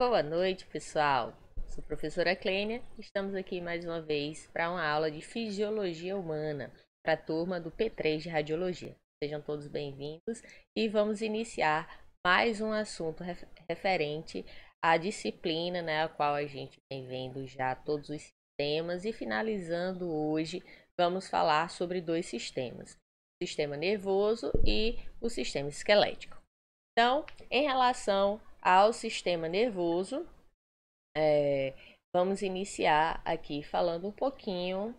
Boa noite, pessoal. Sou a professora Clênia. Estamos aqui mais uma vez para uma aula de Fisiologia Humana para a turma do P3 de Radiologia. Sejam todos bem-vindos e vamos iniciar mais um assunto referente à disciplina, a qual a gente vem vendo já todos os sistemas e finalizando hoje, vamos falar sobre dois sistemas, o sistema nervoso e o sistema esquelético. Então, em relação ao sistema nervoso, vamos iniciar aqui falando um pouquinho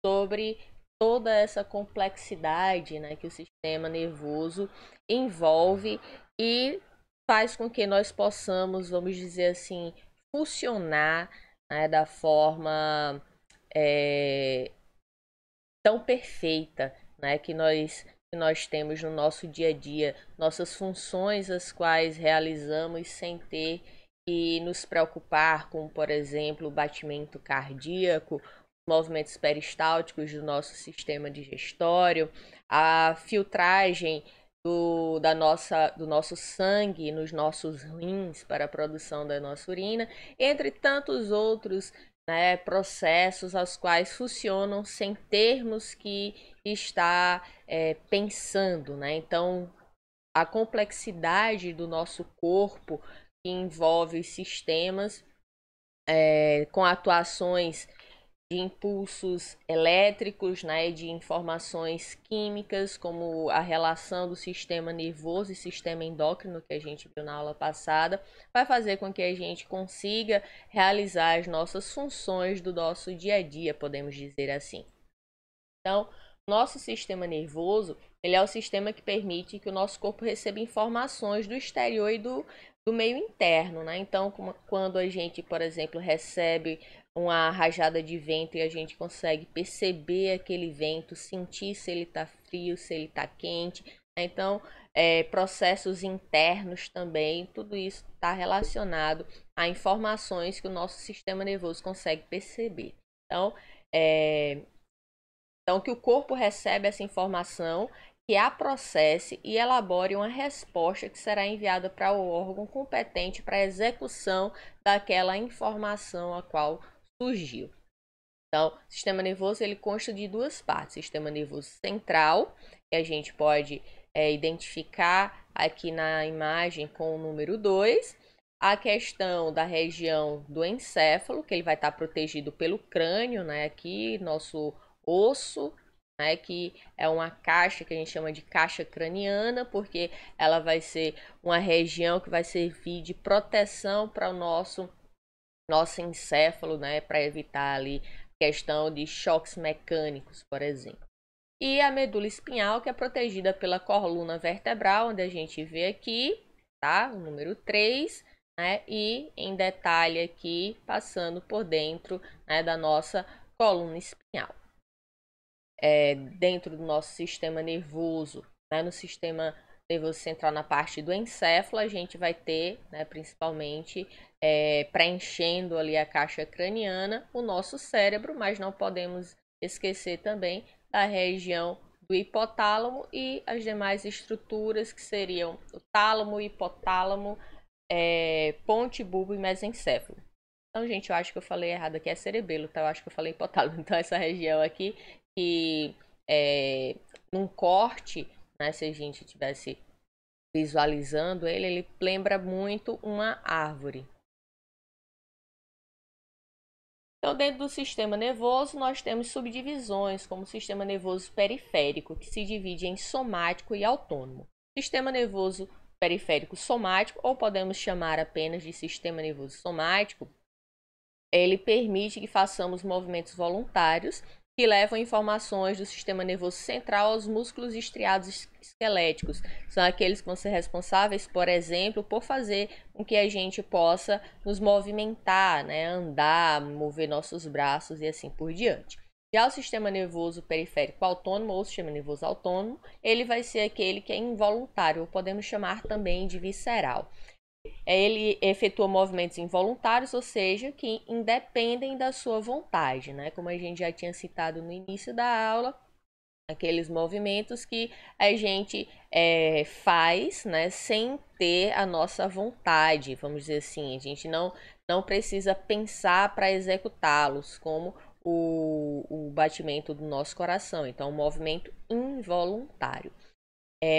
sobre toda essa complexidade, que o sistema nervoso envolve e faz com que nós possamos, vamos dizer assim, funcionar, da forma tão perfeita, que nós temos no nosso dia a dia, nossas funções as quais realizamos sem ter que nos preocupar com, por exemplo, o batimento cardíaco, movimentos peristálticos do nosso sistema digestório, a filtragem do nosso sangue nos nossos rins para a produção da nossa urina, entre tantos outros processos aos quais funcionam sem termos que estar pensando, Então, a complexidade do nosso corpo que envolve os sistemas com atuações de impulsos elétricos, de informações químicas, como a relação do sistema nervoso e sistema endócrino que a gente viu na aula passada, vai fazer com que a gente consiga realizar as nossas funções do nosso dia a dia, podemos dizer assim. Então, nosso sistema nervoso, ele é o sistema que permite que o nosso corpo receba informações do exterior e do meio interno, Então, quando a gente, por exemplo, recebe uma rajada de vento e a gente consegue perceber aquele vento, sentir se ele está frio, se ele está quente. Então, processos internos também, tudo isso está relacionado a informações que o nosso sistema nervoso consegue perceber. Então, que o corpo recebe essa informação, que a processe e elabore uma resposta que será enviada para o órgão competente para a execução daquela informação a qual surgiu. Então, o sistema nervoso ele consta de duas partes: sistema nervoso central, que a gente pode identificar aqui na imagem com o número 2, a questão da região do encéfalo, que ele vai estar protegido pelo crânio, aqui nosso osso, que é uma caixa que a gente chama de caixa craniana, porque ela vai ser uma região que vai servir de proteção para o nosso encéfalo, para evitar ali questão de choques mecânicos, por exemplo. E a medula espinhal, que é protegida pela coluna vertebral, onde a gente vê aqui, tá? O número 3, e em detalhe aqui, passando por dentro, da nossa coluna espinhal. Dentro do nosso sistema nervoso, no sistema nervoso central, na parte do encéfalo, a gente vai ter, principalmente, preenchendo ali a caixa craniana, o nosso cérebro, mas não podemos esquecer também da região do hipotálamo e as demais estruturas que seriam o tálamo, hipotálamo, ponte, bulbo e mesencéfalo. Então, gente, eu acho que eu falei errado aqui, é cerebelo, tá? Eu acho que eu falei hipotálamo. Então, essa região aqui, que num corte, se a gente estivesse visualizando ele lembra muito uma árvore. Então, dentro do sistema nervoso, nós temos subdivisões, como o sistema nervoso periférico, que se divide em somático e autônomo. Sistema nervoso periférico somático, ou podemos chamar apenas de sistema nervoso somático, ele permite que façamos movimentos voluntários que levam informações do sistema nervoso central aos músculos estriados esqueléticos. São aqueles que vão ser responsáveis, por exemplo, por fazer com que a gente possa nos movimentar, andar, mover nossos braços e assim por diante. Já o sistema nervoso periférico autônomo ou sistema nervoso autônomo, ele vai ser aquele que é involuntário, ou podemos chamar também de visceral. Ele efetua movimentos involuntários, ou seja, que independem da sua vontade, Como a gente já tinha citado no início da aula, Aqueles movimentos que a gente faz, né, sem ter a nossa vontade, vamos dizer assim. A gente não precisa pensar para executá-los, como o batimento do nosso coração. Então, um movimento involuntário.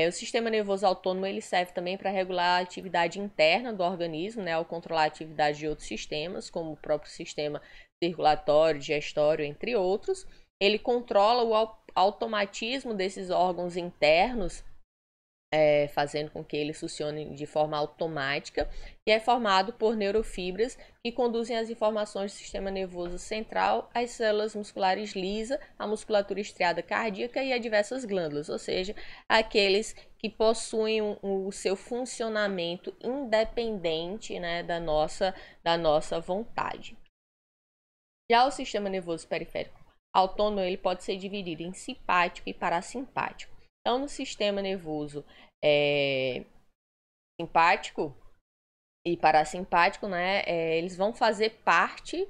O sistema nervoso autônomo ele serve também para regular a atividade interna do organismo, né, ao controlar a atividade de outros sistemas, como o próprio sistema circulatório, digestório, entre outros. Ele controla o automatismo desses órgãos internos, fazendo com que eles funcionem de forma automática, e é formado por neurofibras que conduzem as informações do sistema nervoso central às células musculares lisas, à musculatura estriada cardíaca e a diversas glândulas, ou seja, aqueles que possuem o seu funcionamento independente, né, da nossa vontade. Já o sistema nervoso periférico autônomo ele pode ser dividido em simpático e parasimpático. Então, no sistema nervoso simpático e parasimpático, né, eles vão fazer parte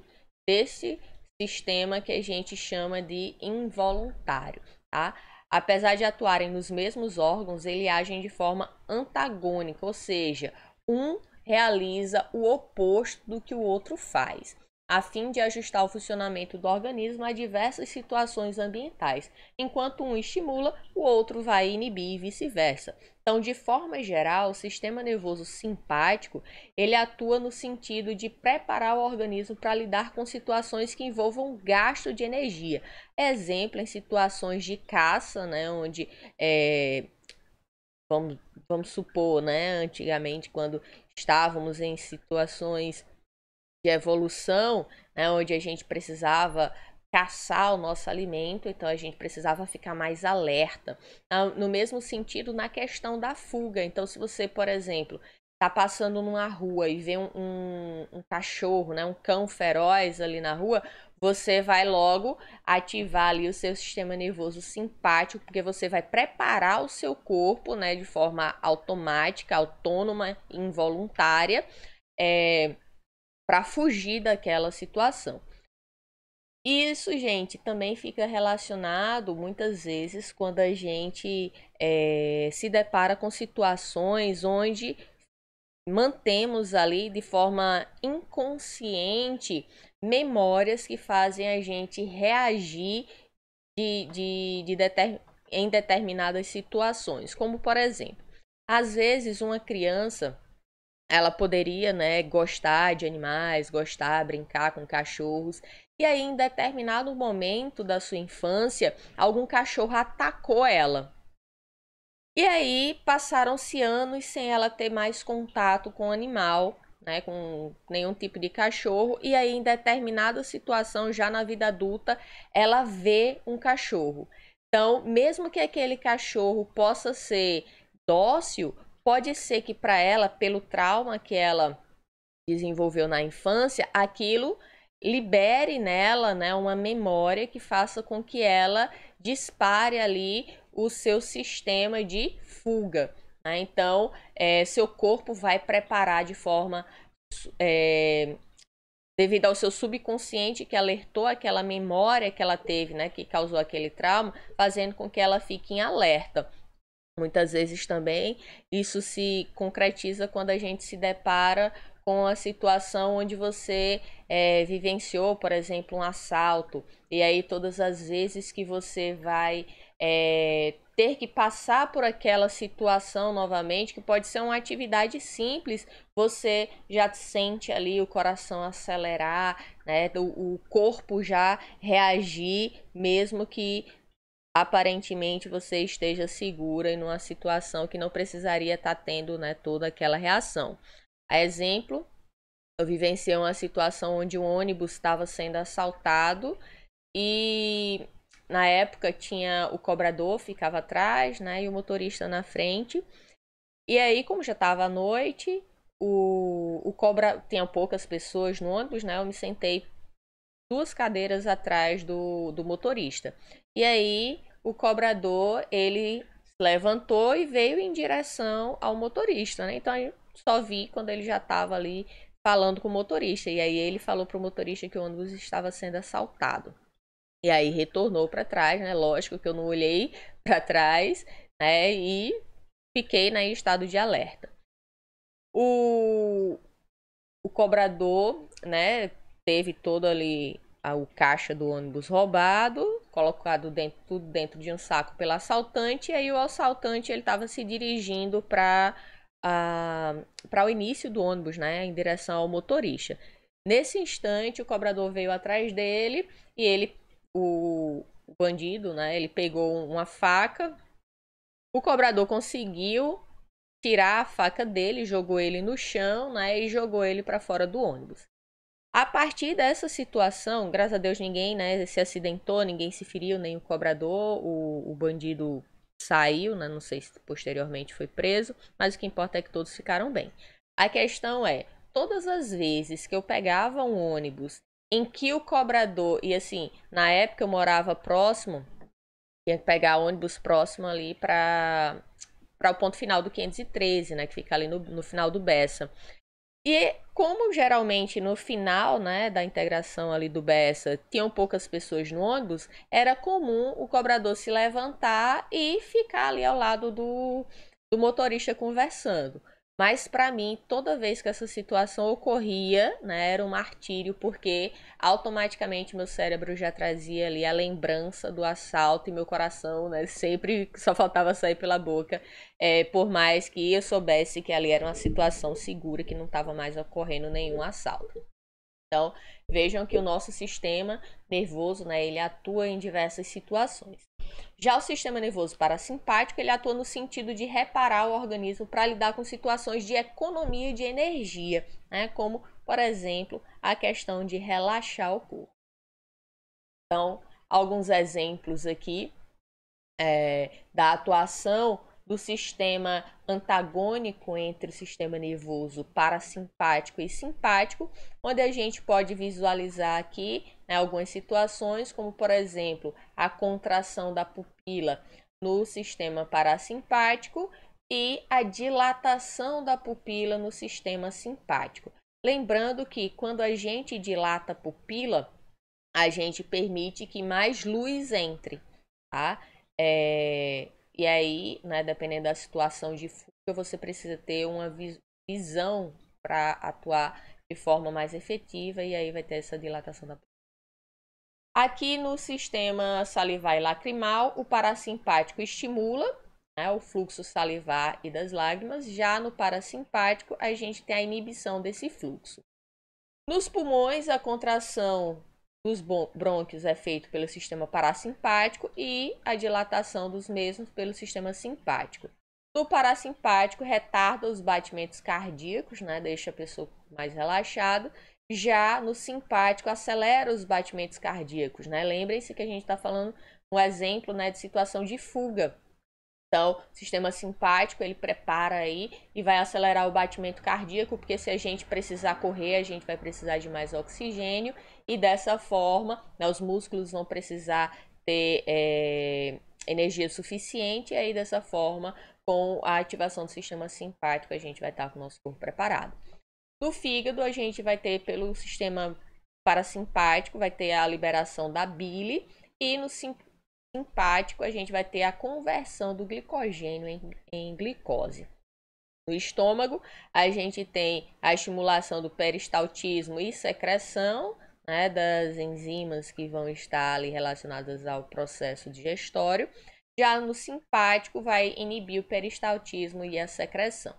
desse sistema que a gente chama de involuntário, tá? Apesar de atuarem nos mesmos órgãos, eles agem de forma antagônica, ou seja, um realiza o oposto do que o outro faz, a fim de ajustar o funcionamento do organismo a diversas situações ambientais. Enquanto um estimula, o outro vai inibir e vice-versa. Então, de forma geral, o sistema nervoso simpático, ele atua no sentido de preparar o organismo para lidar com situações que envolvam gasto de energia. Exemplo, em situações de caça, né, onde vamos supor, né, antigamente, quando estávamos em situações de evolução, né, onde a gente precisava caçar o nosso alimento, então a gente precisava ficar mais alerta. No mesmo sentido, na questão da fuga. Então, se você, por exemplo, está passando numa rua e vê um cachorro, né, um cão feroz ali na rua, você vai logo ativar ali o seu sistema nervoso simpático, porque você vai preparar o seu corpo, né, de forma automática, autônoma, involuntária, para fugir daquela situação. Isso, gente, também fica relacionado muitas vezes quando a gente se depara com situações onde mantemos ali de forma inconsciente memórias que fazem a gente reagir em determinadas situações. Como, por exemplo, às vezes uma criança ela poderia, né, gostar de animais, gostar, brincar com cachorros. E aí, em determinado momento da sua infância, algum cachorro atacou ela. E aí, passaram-se anos sem ela ter mais contato com o animal, né, com nenhum tipo de cachorro. E aí, em determinada situação, já na vida adulta, ela vê um cachorro. Então, mesmo que aquele cachorro possa ser dócil, pode ser que para ela, pelo trauma que ela desenvolveu na infância, aquilo libere nela, né, uma memória que faça com que ela dispare ali o seu sistema de fuga, né? Então, seu corpo vai preparar de forma devido ao seu subconsciente que alertou aquela memória que ela teve, né, que causou aquele trauma, fazendo com que ela fique em alerta. Muitas vezes também isso se concretiza quando a gente se depara com a situação onde você vivenciou, por exemplo, um assalto, e aí todas as vezes que você vai ter que passar por aquela situação novamente, que pode ser uma atividade simples, você já sente ali o coração acelerar, né, o corpo já reagir, mesmo que aparentemente você esteja segura em uma situação que não precisaria estar tendo, né, toda aquela reação. A exemplo, eu vivenciei uma situação onde um ônibus estava sendo assaltado e na época tinha o cobrador, ficava atrás, né, e o motorista na frente. E aí, como já estava à noite, tinha poucas pessoas no ônibus, né, eu me sentei 2 cadeiras atrás do motorista. E aí o cobrador ele levantou e veio em direção ao motorista, né? Então eu só vi quando ele já estava ali falando com o motorista. E aí ele falou para o motorista que o ônibus estava sendo assaltado. E aí retornou para trás, né? Lógico que eu não olhei para trás, né? E fiquei, né, em estado de alerta. O, o cobrador, né, teve todo ali o caixa do ônibus roubado, colocado tudo dentro de um saco pelo assaltante, e aí o assaltante ele estava se dirigindo para o início do ônibus, né, em direção ao motorista. Nesse instante, o cobrador veio atrás dele e o bandido, né, ele pegou uma faca. O cobrador conseguiu tirar a faca dele, jogou ele no chão, né, e jogou ele para fora do ônibus. A partir dessa situação, graças a Deus ninguém, né, se acidentou, ninguém se feriu, nem o cobrador, o bandido saiu, né, não sei se posteriormente foi preso, mas o que importa é que todos ficaram bem. A questão é, todas as vezes que eu pegava um ônibus em que o cobrador, e assim, na época eu morava próximo, tinha que pegar ônibus próximo ali para o ponto final do 513, né, que fica ali no final do Bessa. E como geralmente no final, né, da integração ali do Bessa tinham poucas pessoas no ônibus, era comum o cobrador se levantar e ficar ali ao lado do motorista conversando. Mas para mim, toda vez que essa situação ocorria, né, era um martírio, porque automaticamente meu cérebro já trazia ali a lembrança do assalto e meu coração, né, sempre só faltava sair pela boca, por mais que eu soubesse que ali era uma situação segura, que não estava mais ocorrendo nenhum assalto. Então, vejam que o nosso sistema nervoso, né, ele atua em diversas situações. Já o sistema nervoso parasimpático, ele atua no sentido de reparar o organismo para lidar com situações de economia de energia, né, como, por exemplo, a questão de relaxar o corpo. Então, alguns exemplos aqui da atuação do sistema antagônico entre o sistema nervoso parasimpático e simpático, onde a gente pode visualizar aqui, né, algumas situações, como por exemplo a contração da pupila no sistema parasimpático e a dilatação da pupila no sistema simpático. Lembrando que quando a gente dilata a pupila, a gente permite que mais luz entre, tá? E aí, né, dependendo da situação de fuga, você precisa ter uma visão para atuar de forma mais efetiva e aí vai ter essa dilatação da. Aqui no sistema salivar e lacrimal, o parasimpático estimula, né, o fluxo salivar e das lágrimas. Já no parasimpático, a gente tem a inibição desse fluxo. Nos pulmões, a contração dos brônquios é feita pelo sistema parasimpático e a dilatação dos mesmos pelo sistema simpático. No parasimpático, retarda os batimentos cardíacos, né, deixa a pessoa mais relaxada. Já no simpático, acelera os batimentos cardíacos, né? Lembrem-se que a gente está falando um exemplo, né, de situação de fuga. Então, o sistema simpático, ele prepara aí e vai acelerar o batimento cardíaco, porque se a gente precisar correr, a gente vai precisar de mais oxigênio e dessa forma, né, os músculos vão precisar ter energia suficiente e aí dessa forma, com a ativação do sistema simpático, a gente vai estar com o nosso corpo preparado. No fígado, a gente vai ter pelo sistema parasimpático, vai ter a liberação da bile e no simpático, a gente vai ter a conversão do glicogênio em glicose. No estômago, a gente tem a estimulação do peristaltismo e secreção, né, das enzimas que vão estar ali relacionadas ao processo digestório. Já no simpático, vai inibir o peristaltismo e a secreção.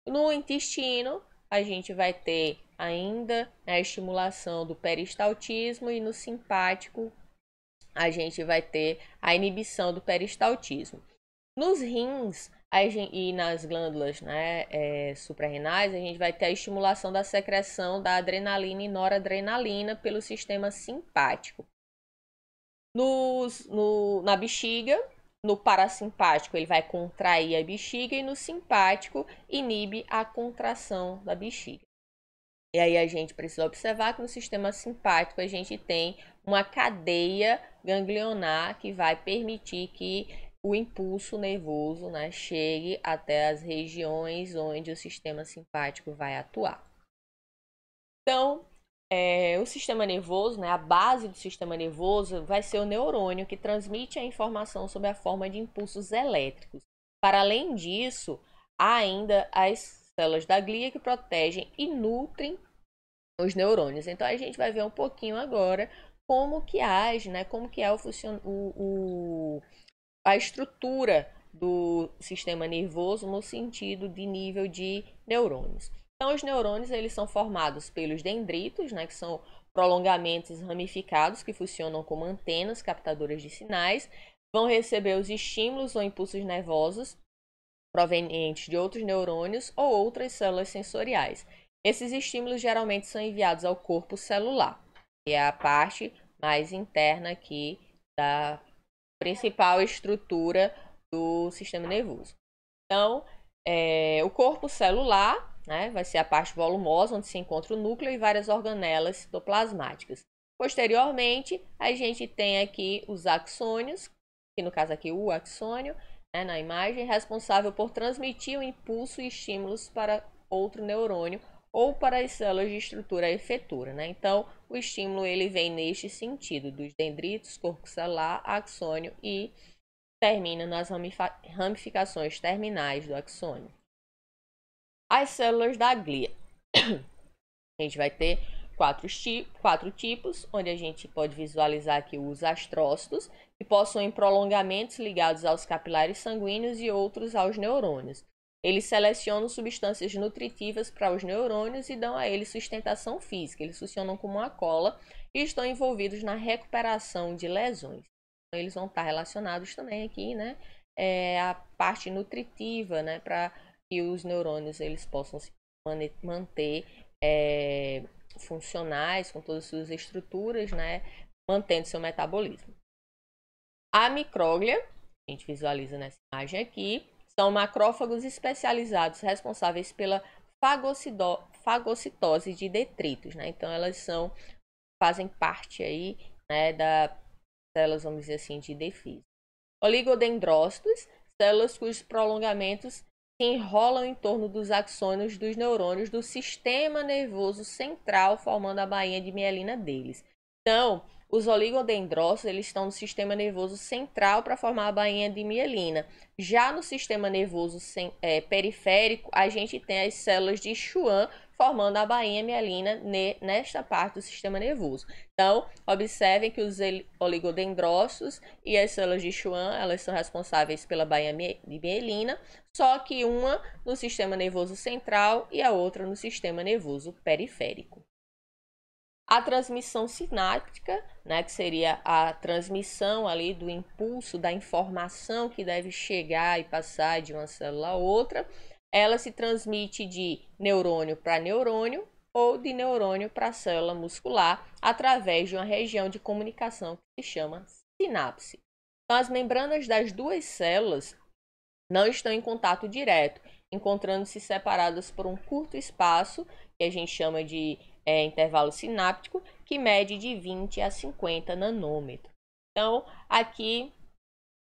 No intestino, a gente vai ter ainda a estimulação do peristaltismo e no simpático, a gente vai ter a inibição do peristaltismo. Nos rins e nas glândulas, né, suprarrenais, a gente vai ter a estimulação da secreção da adrenalina e noradrenalina pelo sistema simpático. Na bexiga, no parasimpático, ele vai contrair a bexiga e no simpático inibe a contração da bexiga. E aí a gente precisa observar que no sistema simpático a gente tem uma cadeia ganglionar que vai permitir que o impulso nervoso, né, chegue até as regiões onde o sistema simpático vai atuar. Então, o sistema nervoso, né, a base do sistema nervoso vai ser o neurônio que transmite a informação sob a forma de impulsos elétricos. Para além disso, há ainda as células da glia que protegem e nutrem os neurônios. Então a gente vai ver um pouquinho agora como que age, né, como que é a estrutura do sistema nervoso no sentido de nível de neurônios. Então, os neurônios eles são formados pelos dendritos, né, que são prolongamentos ramificados que funcionam como antenas captadoras de sinais, vão receber os estímulos ou impulsos nervosos provenientes de outros neurônios ou outras células sensoriais. Esses estímulos geralmente são enviados ao corpo celular, que é a parte mais interna aqui da principal estrutura do sistema nervoso. Então, o corpo celular, né, vai ser a parte volumosa, onde se encontra o núcleo e várias organelas citoplasmáticas. Posteriormente, a gente tem aqui os axônios, que no caso aqui o axônio, né, na imagem, responsável por transmitir o impulso e estímulos para outro neurônio ou para as células de estrutura efetora, né? Então, o estímulo ele vem neste sentido, dos dendritos, corpo celular, axônio e termina nas ramificações terminais do axônio. As células da glia. A gente vai ter quatro tipos, onde a gente pode visualizar aqui os astrócitos, que possuem prolongamentos ligados aos capilares sanguíneos e outros aos neurônios. Eles selecionam substâncias nutritivas para os neurônios e dão a eles sustentação física. Eles funcionam como uma cola e estão envolvidos na recuperação de lesões. Então, eles vão estar relacionados também aqui, né, a parte nutritiva, né, para que os neurônios eles possam se manter funcionais com todas as suas estruturas, né, mantendo seu metabolismo. A micróglia, a gente visualiza nessa imagem aqui, são macrófagos especializados responsáveis pela fagocitose de detritos, né? Então elas fazem parte aí, né, das células, vamos dizer assim, de defesa. Oligodendrócitos, células cujos prolongamentos se enrolam em torno dos axônios dos neurônios do sistema nervoso central, formando a bainha de mielina deles. Então, os oligodendrócitos eles estão no sistema nervoso central para formar a bainha de mielina. Já no sistema nervoso periférico, a gente tem as células de Schwann formando a bainha mielina nesta parte do sistema nervoso. Então, observem que os oligodendrócitos e as células de Schwann, elas são responsáveis pela bainha de mielina, só que uma no sistema nervoso central e a outra no sistema nervoso periférico. A transmissão sináptica, né, que seria a transmissão ali do impulso da informação que deve chegar e passar de uma célula a outra, ela se transmite de neurônio para neurônio ou de neurônio para célula muscular através de uma região de comunicação que se chama sinapse. Então, as membranas das duas células não estão em contato direto, encontrando-se separadas por um curto espaço, que a gente chama de intervalo sináptico, que mede de 20 a 50 nanômetros. Então, aqui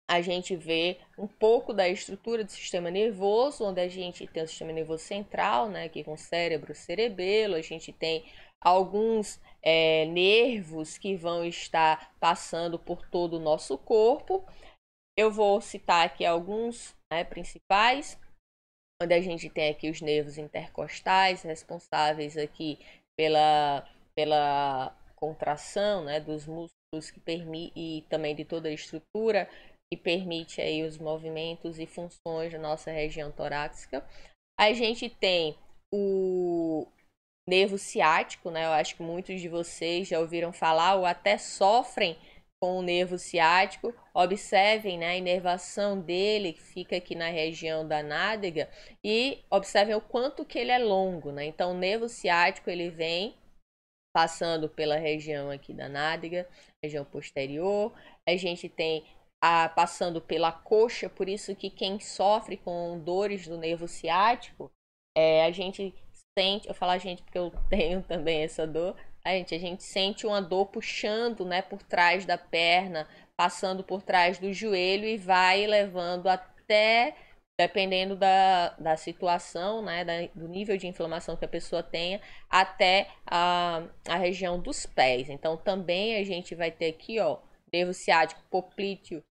a gente vê um pouco da estrutura do sistema nervoso, onde a gente tem o sistema nervoso central, né, aqui com cérebro, cerebelo, a gente tem alguns nervos que vão estar passando por todo o nosso corpo. Eu vou citar aqui alguns, né, principais, onde a gente tem aqui os nervos intercostais, responsáveis aqui pela contração, né, dos músculos que e também de toda a estrutura que permite aí os movimentos e funções da nossa região torácica. A gente tem o nervo ciático, né? Eu acho que muitos de vocês já ouviram falar ou até sofrem com o nervo ciático. Observem, né, a inervação dele, que fica aqui na região da nádega, e observem o quanto que ele é longo, né? Então, o nervo ciático, ele vem passando pela região aqui da nádega, região posterior. A gente tem passando pela coxa, por isso que quem sofre com dores do nervo ciático, a gente sente, eu falo a gente porque eu tenho também essa dor, a gente sente uma dor puxando, né, por trás da perna, passando por trás do joelho e vai levando até dependendo da situação, né, do nível de inflamação que a pessoa tenha, até a região dos pés. Então, também a gente vai ter aqui, ó, nervo ciático poplíteo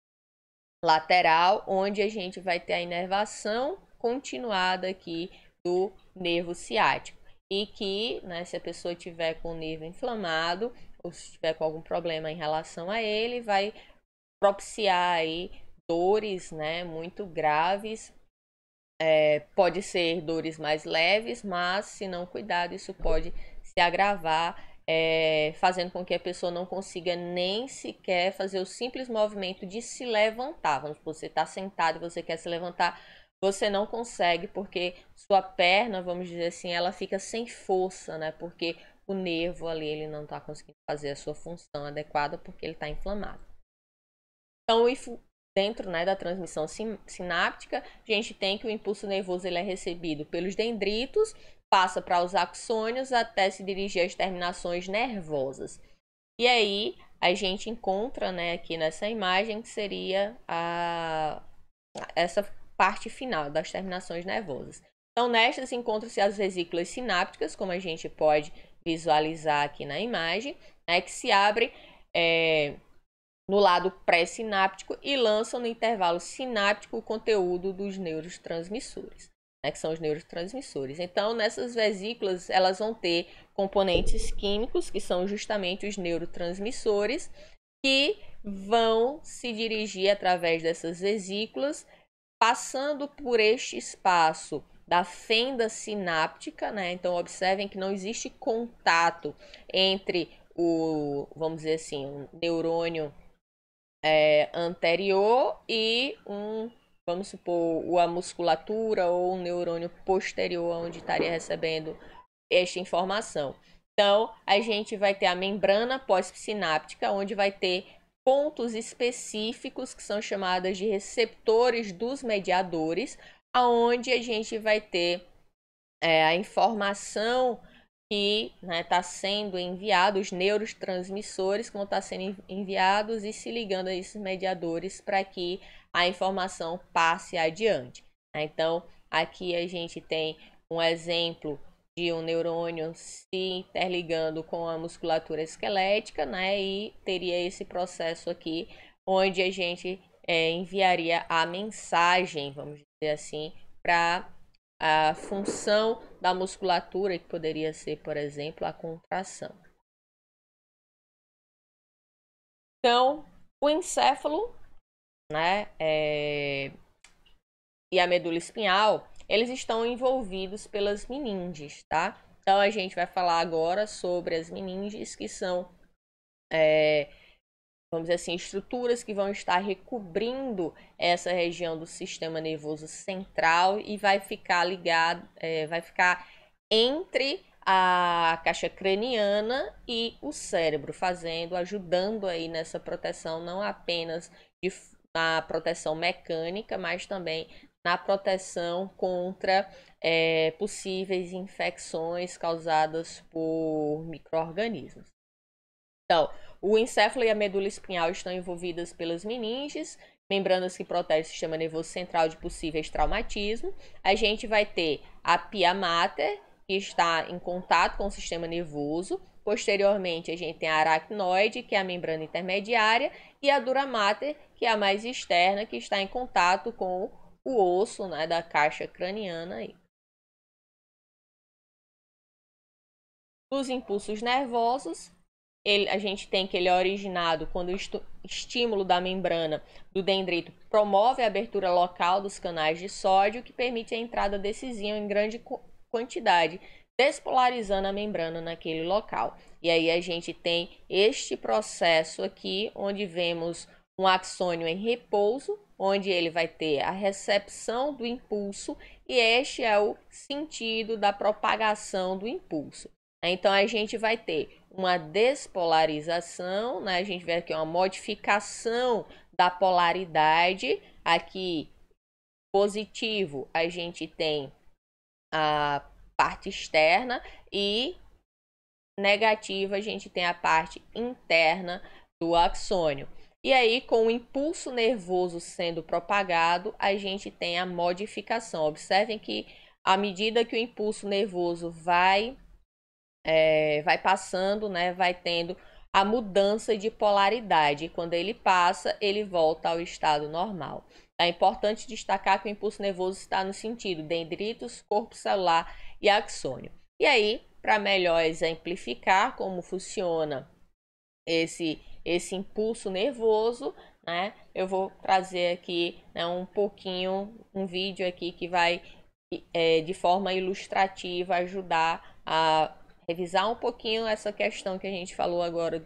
lateral, onde a gente vai ter a inervação continuada aqui do nervo ciático. E que, né, se a pessoa tiver com o nervo inflamado, ou se tiver com algum problema em relação a ele, vai propiciar aí dores, né, muito graves. Pode ser dores mais leves, mas se não cuidado, isso pode se agravar, fazendo com que a pessoa não consiga nem sequer fazer o simples movimento de se levantar. Vamos supor, você está sentado e você quer se levantar, você não consegue porque sua perna, vamos dizer assim, ela fica sem força, né? Porque o nervo ali, ele não está conseguindo fazer a sua função adequada porque ele está inflamado. Então, dentro, né, da transmissão sináptica, a gente tem que o impulso nervoso ele é recebido pelos dendritos, passa para os axônios até se dirigir às terminações nervosas. E aí a gente encontra, né, aqui nessa imagem que seria essa parte final das terminações nervosas. Então, nestas encontram-se as vesículas sinápticas, como a gente pode visualizar aqui na imagem, né, que se abre no lado pré-sináptico e lançam no intervalo sináptico o conteúdo dos neurotransmissores, né, que são os neurotransmissores. Então, nessas vesículas, elas vão ter componentes químicos, que são justamente os neurotransmissores, que vão se dirigir através dessas vesículas, passando por este espaço da fenda sináptica, né? Então, observem que não existe contato entre vamos dizer assim, um neurônio anterior e vamos supor, a musculatura ou um neurônio posterior, onde estaria recebendo esta informação. Então, a gente vai ter a membrana pós-sináptica, onde vai ter pontos específicos que são chamados de receptores dos mediadores, aonde a gente vai ter a informação que está sendo enviado, os neurotransmissores que vão estar sendo enviados e se ligando a esses mediadores para que a informação passe adiante. Então, aqui a gente tem um exemplo de um neurônio se interligando com a musculatura esquelética, né? E teria esse processo aqui, onde a gente enviaria a mensagem, vamos dizer assim, para a função da musculatura, que poderia ser, por exemplo, a contração. Então, o encéfalo, né, e a medula espinhal, eles estão envolvidos pelas meninges, tá? Então, a gente vai falar agora sobre as meninges, que são, vamos dizer assim, estruturas que vão estar recobrindo essa região do sistema nervoso central e vai ficar ligado, vai ficar entre a caixa craniana e o cérebro, ajudando aí nessa proteção, não apenas na proteção mecânica, mas também na proteção contra possíveis infecções causadas por micro-organismos. Então, o encéfalo e a medula espinhal estão envolvidas pelas meninges, membranas que protegem o sistema nervoso central de possíveis traumatismos. A gente vai ter a pia mater, que está em contato com o sistema nervoso. Posteriormente, a gente tem a aracnoide, que é a membrana intermediária, e a dura mater, que é a mais externa, que está em contato com o osso, né, da caixa craniana. Aí. Os impulsos nervosos, a gente tem que ele é originado quando o estímulo da membrana do dendrito promove a abertura local dos canais de sódio, que permite a entrada desse íon em grande quantidade, despolarizando a membrana naquele local. E aí a gente tem este processo aqui, onde vemos um axônio em repouso, onde ele vai ter a recepção do impulso, e este é o sentido da propagação do impulso. Então, a gente vai ter uma despolarização, né? A gente vê aqui uma modificação da polaridade. Aqui, positivo, a gente tem a parte externa e negativa, a gente tem a parte interna do axônio. E aí, com o impulso nervoso sendo propagado, a gente tem a modificação. Observem que à medida que o impulso nervoso vai passando, né, vai tendo a mudança de polaridade. E quando ele passa, ele volta ao estado normal. É importante destacar que o impulso nervoso está no sentido dendritos, corpo celular e axônio. E aí, para melhor exemplificar como funciona esse impulso nervoso, né, eu vou trazer aqui, né, um vídeo aqui que vai de forma ilustrativa ajudar a revisar um pouquinho essa questão que a gente falou agora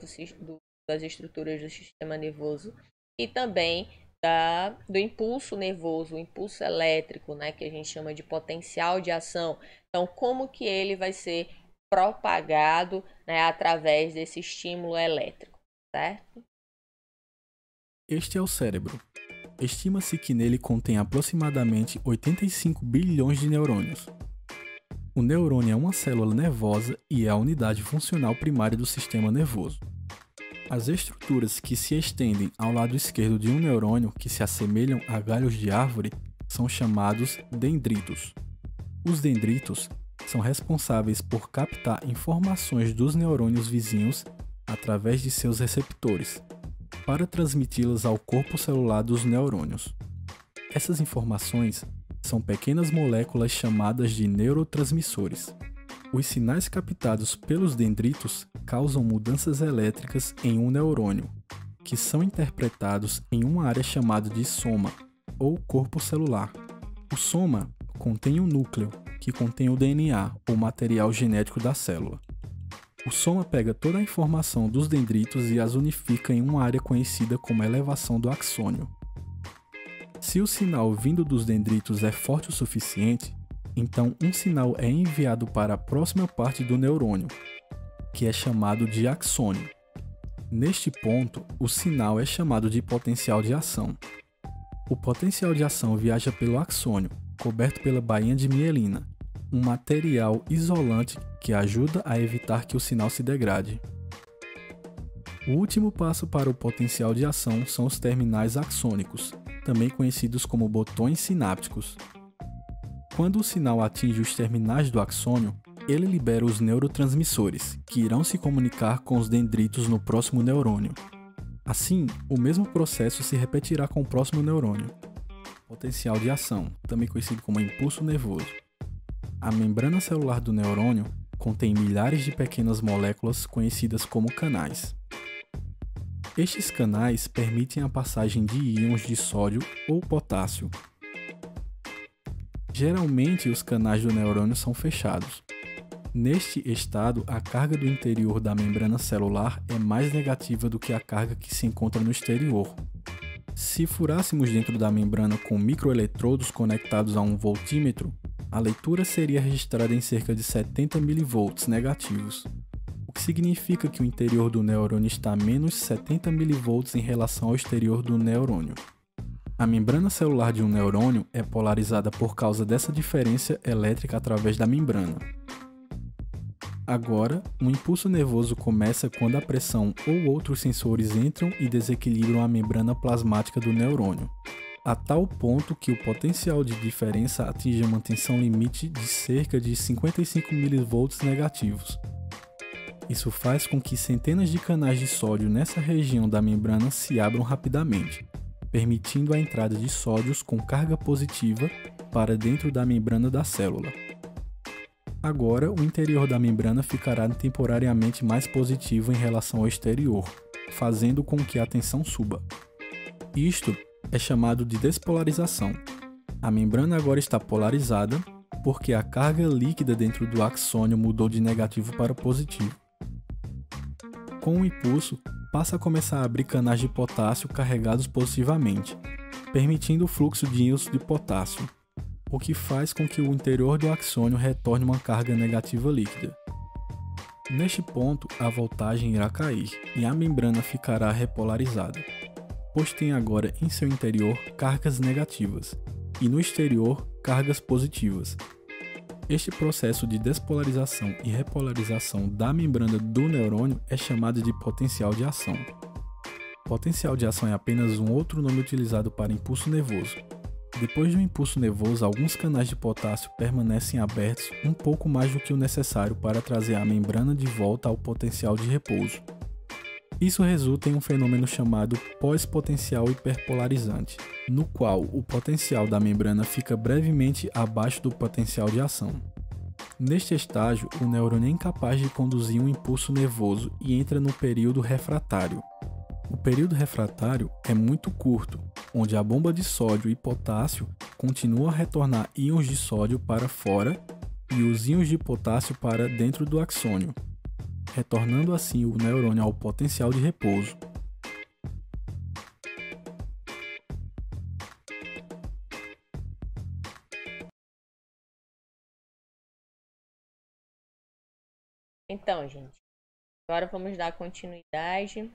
das estruturas do sistema nervoso e também do impulso nervoso, o impulso elétrico, né, que a gente chama de potencial de ação. Então, como que ele vai ser propagado, né, através desse estímulo elétrico, certo? Este é o cérebro. Estima-se que nele contém aproximadamente 85 bilhões de neurônios. O neurônio é uma célula nervosa e é a unidade funcional primária do sistema nervoso. As estruturas que se estendem ao lado esquerdo de um neurônio, que se assemelham a galhos de árvore, são chamados dendritos. Os dendritos são responsáveis por captar informações dos neurônios vizinhos através de seus receptores, para transmiti-las ao corpo celular dos neurônios. Essas informações são pequenas moléculas chamadas de neurotransmissores. Os sinais captados pelos dendritos causam mudanças elétricas em um neurônio, que são interpretados em uma área chamada de soma, ou corpo celular. O soma contém um núcleo, que contém o DNA, ou material genético da célula. O soma pega toda a informação dos dendritos e as unifica em uma área conhecida como elevação do axônio. Se o sinal vindo dos dendritos é forte o suficiente, então um sinal é enviado para a próxima parte do neurônio, que é chamado de axônio. Neste ponto, o sinal é chamado de potencial de ação. O potencial de ação viaja pelo axônio, coberto pela bainha de mielina, um material isolante que ajuda a evitar que o sinal se degrade. O último passo para o potencial de ação são os terminais axônicos, também conhecidos como botões sinápticos. Quando o sinal atinge os terminais do axônio, ele libera os neurotransmissores, que irão se comunicar com os dendritos no próximo neurônio. Assim, o mesmo processo se repetirá com o próximo neurônio. Potencial de ação, também conhecido como impulso nervoso. A membrana celular do neurônio contém milhares de pequenas moléculas conhecidas como canais. Estes canais permitem a passagem de íons de sódio ou potássio. Geralmente, os canais do neurônio são fechados. Neste estado, a carga do interior da membrana celular é mais negativa do que a carga que se encontra no exterior. Se furássemos dentro da membrana com microeletrodos conectados a um voltímetro, a leitura seria registrada em cerca de 70 mV negativos, o que significa que o interior do neurônio está a menos 70 mV em relação ao exterior do neurônio. A membrana celular de um neurônio é polarizada por causa dessa diferença elétrica através da membrana. Agora, um impulso nervoso começa quando a pressão ou outros sensores entram e desequilibram a membrana plasmática do neurônio, a tal ponto que o potencial de diferença atinge uma tensão limite de cerca de 55 mV negativos. Isso faz com que centenas de canais de sódio nessa região da membrana se abram rapidamente, permitindo a entrada de sódios com carga positiva para dentro da membrana da célula. Agora, o interior da membrana ficará temporariamente mais positivo em relação ao exterior, fazendo com que a tensão suba. Isto é chamado de despolarização. A membrana agora está polarizada porque a carga líquida dentro do axônio mudou de negativo para positivo. Com o impulso, passa a começar a abrir canais de potássio carregados positivamente, permitindo o fluxo de íons de potássio, o que faz com que o interior do axônio retorne uma carga negativa líquida. Neste ponto, a voltagem irá cair e a membrana ficará repolarizada, pois tem agora em seu interior cargas negativas e no exterior cargas positivas. Este processo de despolarização e repolarização da membrana do neurônio é chamado de potencial de ação. Potencial de ação é apenas um outro nome utilizado para impulso nervoso. Depois do impulso nervoso, alguns canais de potássio permanecem abertos um pouco mais do que o necessário para trazer a membrana de volta ao potencial de repouso. Isso resulta em um fenômeno chamado pós-potencial hiperpolarizante, no qual o potencial da membrana fica brevemente abaixo do potencial de ação. Neste estágio, o neurônio é incapaz de conduzir um impulso nervoso e entra no período refratário. O período refratário é muito curto, onde a bomba de sódio e potássio continua a retornar íons de sódio para fora e os íons de potássio para dentro do axônio, retornando assim o neurônio ao potencial de repouso. Então, gente, agora vamos dar continuidade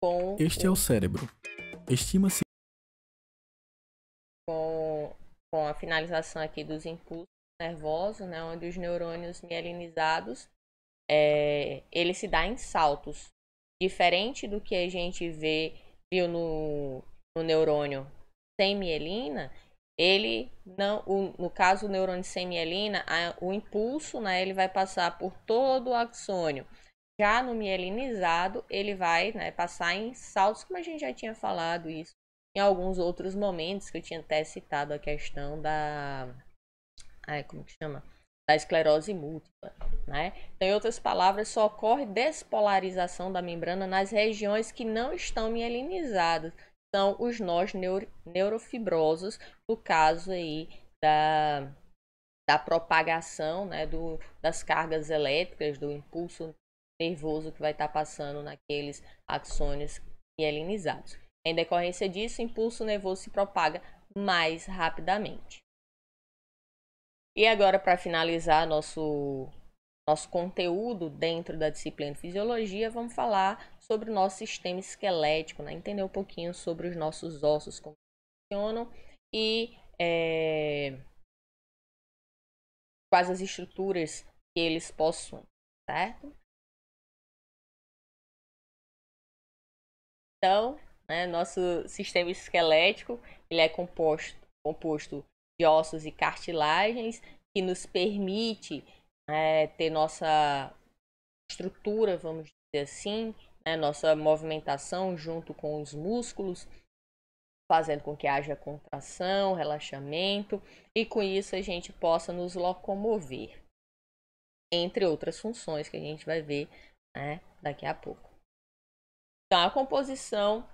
com Este é o cérebro. Estima-se com a finalização aqui dos impulsos nervosos, né, onde os neurônios mielinizados ele se dá em saltos, diferente do que a gente viu no neurônio sem mielina. Ele não, no caso do neurônio sem mielina, o impulso, né, ele vai passar por todo o axônio. Já no mielinizado, ele vai, né, passar em saltos, como a gente já tinha falado isso em alguns outros momentos, que eu tinha até citado a questão da como que chama? Da esclerose múltipla, né? Então, em outras palavras, só ocorre despolarização da membrana nas regiões que não estão mielinizadas. São os nós neurofibrosos, no caso aí da propagação, né, das cargas elétricas, do impulso nervoso que vai estar passando naqueles axônios mielinizados. Em decorrência disso, o impulso nervoso se propaga mais rapidamente. E agora, para finalizar nosso conteúdo dentro da disciplina de fisiologia, vamos falar sobre o nosso sistema esquelético, né? Entender um pouquinho sobre os nossos ossos, como funcionam e quais as estruturas que eles possuem, certo? Então, né, nosso sistema esquelético ele é composto de ossos e cartilagens, que nos permite ter nossa estrutura, vamos dizer assim, né, nossa movimentação junto com os músculos, fazendo com que haja contração, relaxamento, e com isso a gente possa nos locomover, entre outras funções que a gente vai ver, né, daqui a pouco. Então, a composição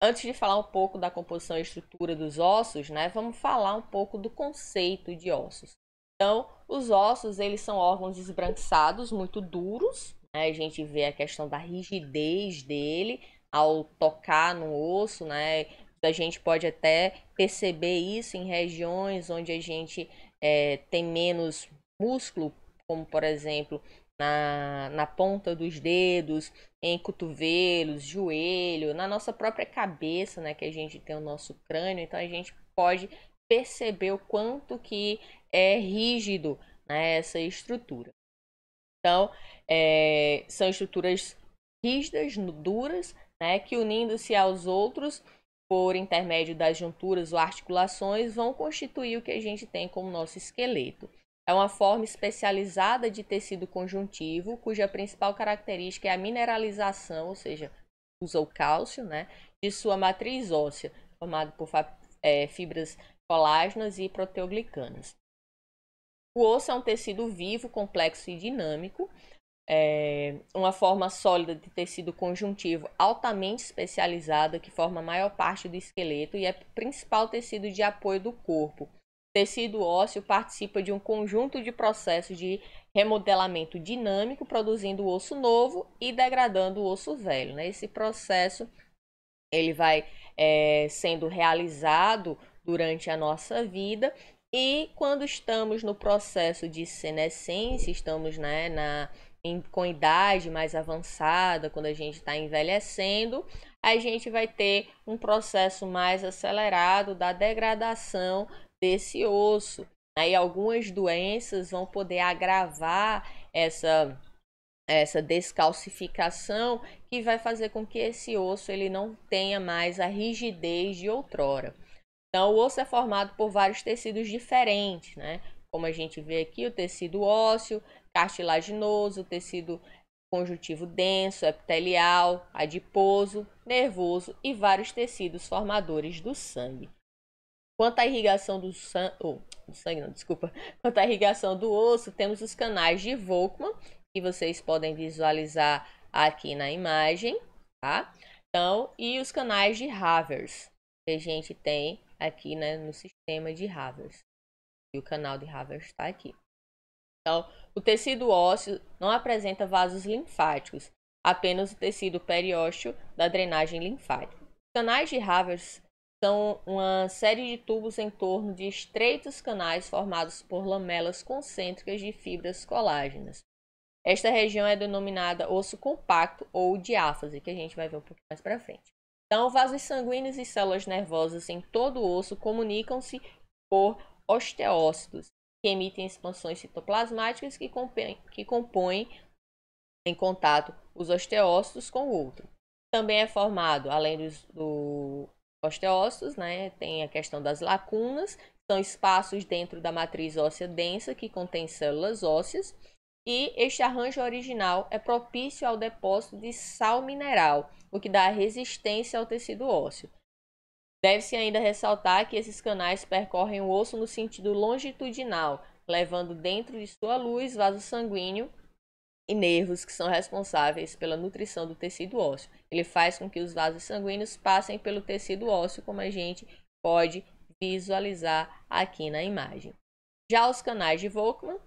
antes de falar um pouco da composição e estrutura dos ossos, né, vamos falar um pouco do conceito de ossos. Então, os ossos, eles são órgãos esbranquiçados, muito duros, né? A gente vê a questão da rigidez dele ao tocar no osso, né? A gente pode até perceber isso em regiões onde a gente tem menos músculo, como por exemplo na ponta dos dedos, em cotovelos, joelho, na nossa própria cabeça, né, que a gente tem o nosso crânio. Então a gente pode perceber o quanto que é rígido, né, essa estrutura. Então são estruturas rígidas, duras, né, que unindo-se aos outros por intermédio das junturas ou articulações vão constituir o que a gente tem como nosso esqueleto. É uma forma especializada de tecido conjuntivo, cuja principal característica é a mineralização, ou seja, usa o cálcio, né, de sua matriz óssea, formado por fibras colágenas e proteoglicanas. O osso é um tecido vivo, complexo e dinâmico, uma forma sólida de tecido conjuntivo altamente especializada que forma a maior parte do esqueleto e é o principal tecido de apoio do corpo. O tecido ósseo participa de um conjunto de processos de remodelamento dinâmico, produzindo o osso novo e degradando o osso velho, né? Esse processo ele vai sendo realizado durante a nossa vida, e quando estamos no processo de senescência, estamos, né, com idade mais avançada, quando a gente está envelhecendo, a gente vai ter um processo mais acelerado da degradação desse osso. Aí algumas doenças vão poder agravar essa essa descalcificação, que vai fazer com que esse osso ele não tenha mais a rigidez de outrora. Então, o osso é formado por vários tecidos diferentes, né? Como a gente vê aqui, o tecido ósseo, cartilaginoso, o tecido conjuntivo denso, epitelial, adiposo, nervoso e vários tecidos formadores do sangue. Quanto à irrigação do sangue, não, desculpa. Quanto à irrigação do osso, temos os canais de Volkmann, que vocês podem visualizar aqui na imagem, tá? Então, e os canais de Havers, que a gente tem aqui, né, no sistema de Havers. E o canal de Havers está aqui. Então, o tecido ósseo não apresenta vasos linfáticos, apenas o tecido periósteo da drenagem linfática. Os canais de Havers são uma série de tubos em torno de estreitos canais formados por lamelas concêntricas de fibras colágenas. Esta região é denominada osso compacto ou diáfase, que a gente vai ver um pouquinho mais para frente. Então, vasos sanguíneos e células nervosas em todo o osso comunicam-se por osteócitos, que emitem expansões citoplasmáticas que compõem em contato os osteócitos com o outro. Também é formado, além do osteócitos, né, tem a questão das lacunas, são espaços dentro da matriz óssea densa que contém células ósseas, e este arranjo original é propício ao depósito de sal mineral, o que dá resistência ao tecido ósseo. Deve-se ainda ressaltar que esses canais percorrem o osso no sentido longitudinal, levando dentro de sua luz vaso sanguíneo e nervos que são responsáveis pela nutrição do tecido ósseo. Ele faz com que os vasos sanguíneos passem pelo tecido ósseo, como a gente pode visualizar aqui na imagem. Já os canais de Volkmann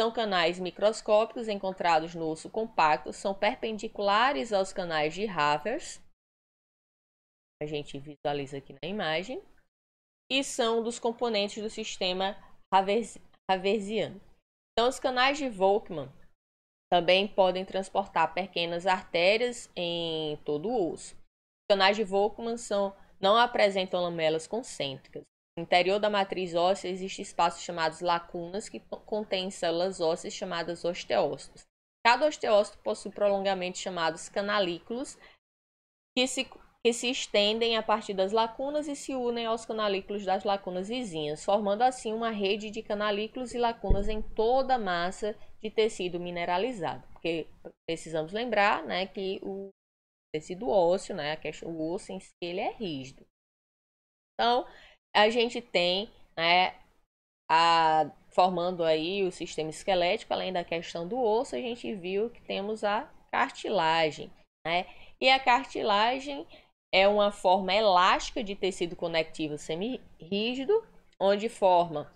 são canais microscópicos encontrados no osso compacto, são perpendiculares aos canais de Havers, a gente visualiza aqui na imagem, e são dos componentes do sistema Haversiano. Então, os canais de Volkmann também podem transportar pequenas artérias em todo o osso. Os canais de Volkmann não apresentam lamelas concêntricas. No interior da matriz óssea existe espaços chamados lacunas que contêm células ósseas chamadas osteócitos. Cada osteócito possui prolongamentos chamados canalículos que se estendem a partir das lacunas e se unem aos canalículos das lacunas vizinhas, formando assim uma rede de canalículos e lacunas em toda a massa de tecido mineralizado. Porque precisamos lembrar, né, que o tecido ósseo, né, o osso em si, ele é rígido. Então, a gente tem, né, formando aí o sistema esquelético, além da questão do osso, a gente viu que temos a cartilagem, né? E a cartilagem é uma forma elástica de tecido conectivo semirrígido, onde forma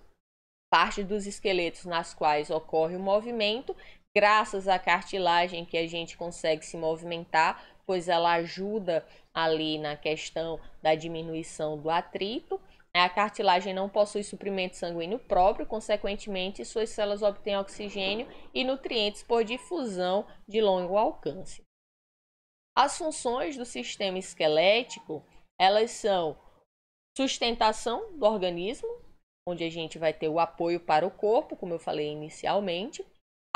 parte dos esqueletos nas quais ocorre o movimento. Graças à cartilagem que a gente consegue se movimentar, pois ela ajuda ali na questão da diminuição do atrito. A cartilagem não possui suprimento sanguíneo próprio, consequentemente, suas células obtêm oxigênio e nutrientes por difusão de longo alcance. As funções do sistema esquelético, elas são sustentação do organismo, onde a gente vai ter o apoio para o corpo, como eu falei inicialmente,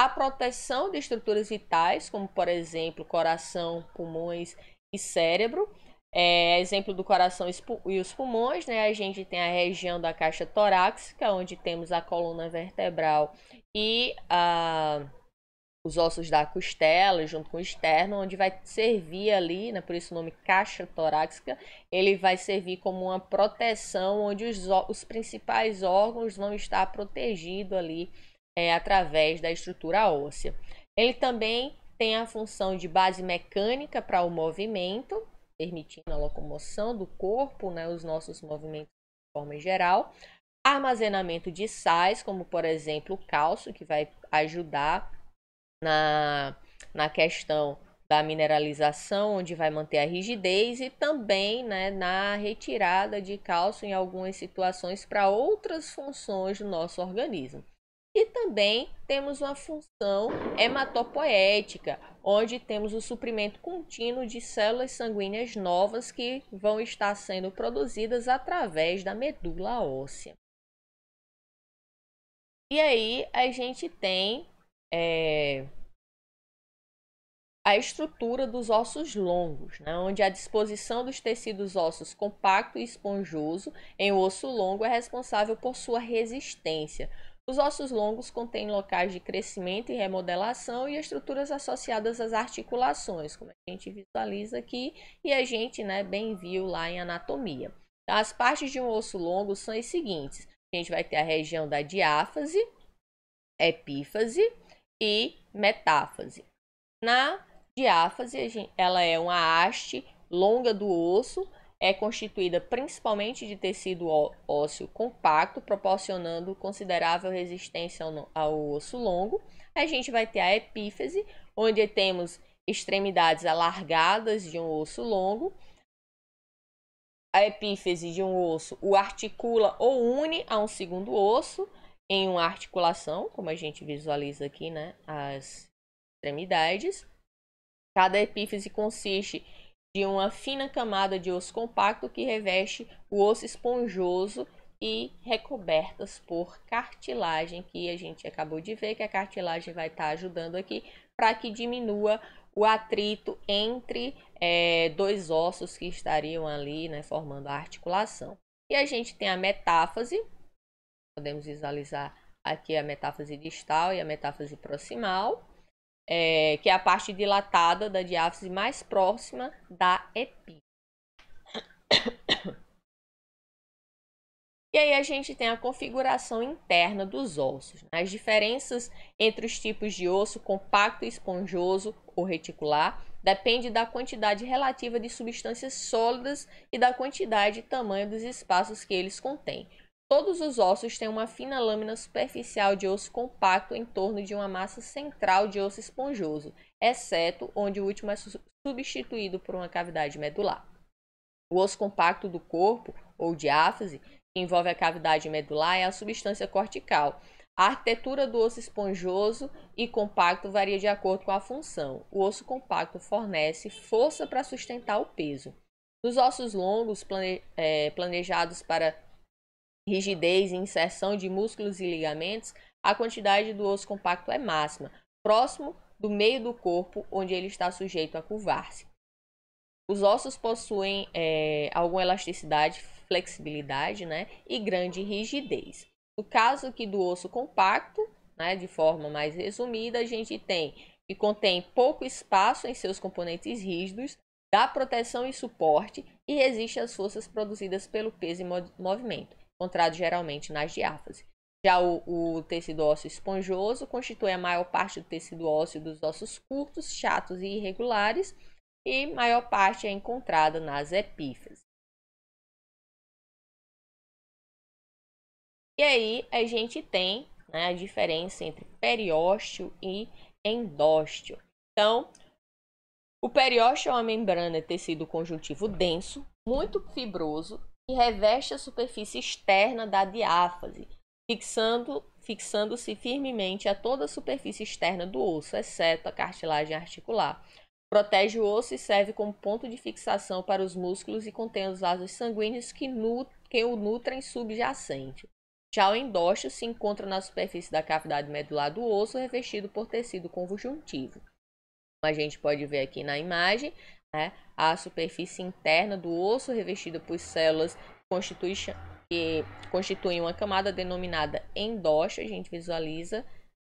a proteção de estruturas vitais, como por exemplo coração, pulmões e cérebro. Exemplo do coração e os pulmões, né? A gente tem a região da caixa torácica, onde temos a coluna vertebral e os ossos da costela, junto com o externo, onde vai servir ali, né, por isso o nome caixa torácica, ele vai servir como uma proteção, onde os principais órgãos vão estar protegidos ali através da estrutura óssea. Ele também tem a função de base mecânica para o movimento, permitindo a locomoção do corpo, né, os nossos movimentos de forma geral. Armazenamento de sais, como por exemplo o cálcio, que vai ajudar na questão da mineralização, onde vai manter a rigidez, e também, né, na retirada de cálcio em algumas situações para outras funções do nosso organismo. E também temos uma função hematopoética, onde temos o suprimento contínuo de células sanguíneas novas que vão estar sendo produzidas através da medula óssea. E aí a gente tem a estrutura dos ossos longos, né, onde a disposição dos tecidos ósseos compacto e esponjoso em um osso longo é responsável por sua resistência. Os ossos longos contêm locais de crescimento e remodelação e estruturas associadas às articulações, como a gente visualiza aqui e a gente, né, bem viu lá em anatomia. Então, as partes de um osso longo são as seguintes. A gente vai ter a região da diáfase, epífase e metáfase. Na diáfase, ela é uma haste longa do osso, é constituída principalmente de tecido ósseo compacto, proporcionando considerável resistência ao osso longo. A gente vai ter a epífise, onde temos extremidades alargadas de um osso longo. A epífise de um osso o articula ou une a um segundo osso em uma articulação, como a gente visualiza aqui, né, as extremidades. Cada epífise consiste de uma fina camada de osso compacto que reveste o osso esponjoso e recobertas por cartilagem, que a gente acabou de ver que a cartilagem vai estar ajudando aqui para que diminua o atrito entre dois ossos que estariam ali, né, formando a articulação. E a gente tem a metáfase, podemos visualizar aqui a metáfase distal e a metáfase proximal. Que é a parte dilatada da diáfise mais próxima da epífise. E aí a gente tem a configuração interna dos ossos. As diferenças entre os tipos de osso compacto, esponjoso ou reticular depende da quantidade relativa de substâncias sólidas e da quantidade e tamanho dos espaços que eles contêm. Todos os ossos têm uma fina lâmina superficial de osso compacto em torno de uma massa central de osso esponjoso, exceto onde o último é substituído por uma cavidade medular. O osso compacto do corpo, ou diáfase, que envolve a cavidade medular, é a substância cortical. A arquitetura do osso esponjoso e compacto varia de acordo com a função. O osso compacto fornece força para sustentar o peso. Nos ossos longos, planejados para rigidez e inserção de músculos e ligamentos, a quantidade do osso compacto é máxima, próximo do meio do corpo, onde ele está sujeito a curvar-se. Os ossos possuem alguma elasticidade, flexibilidade, né, e grande rigidez. No caso aqui do osso compacto, né, de forma mais resumida, a gente tem que contém pouco espaço em seus componentes rígidos, dá proteção e suporte e resiste às forças produzidas pelo peso e movimento, encontrado geralmente nas diáfases. Já o tecido ósseo esponjoso constitui a maior parte do tecido ósseo dos ossos curtos, chatos e irregulares, e maior parte é encontrada nas epífises. E aí a gente tem, né, a diferença entre periósteo e endósteo. Então, o periósteo é uma membrana de tecido conjuntivo denso, muito fibroso, que reveste a superfície externa da diáfase, fixando-se firmemente a toda a superfície externa do osso, exceto a cartilagem articular. Protege o osso e serve como ponto de fixação para os músculos e contém os vasos sanguíneos que o nutrem subjacente. Já o endósteo se encontra na superfície da cavidade medular do osso, revestido por tecido conjuntivo. Como a gente pode ver aqui na imagem, né, a superfície interna do osso revestida por células que constituem uma camada denominada endósteo. A gente visualiza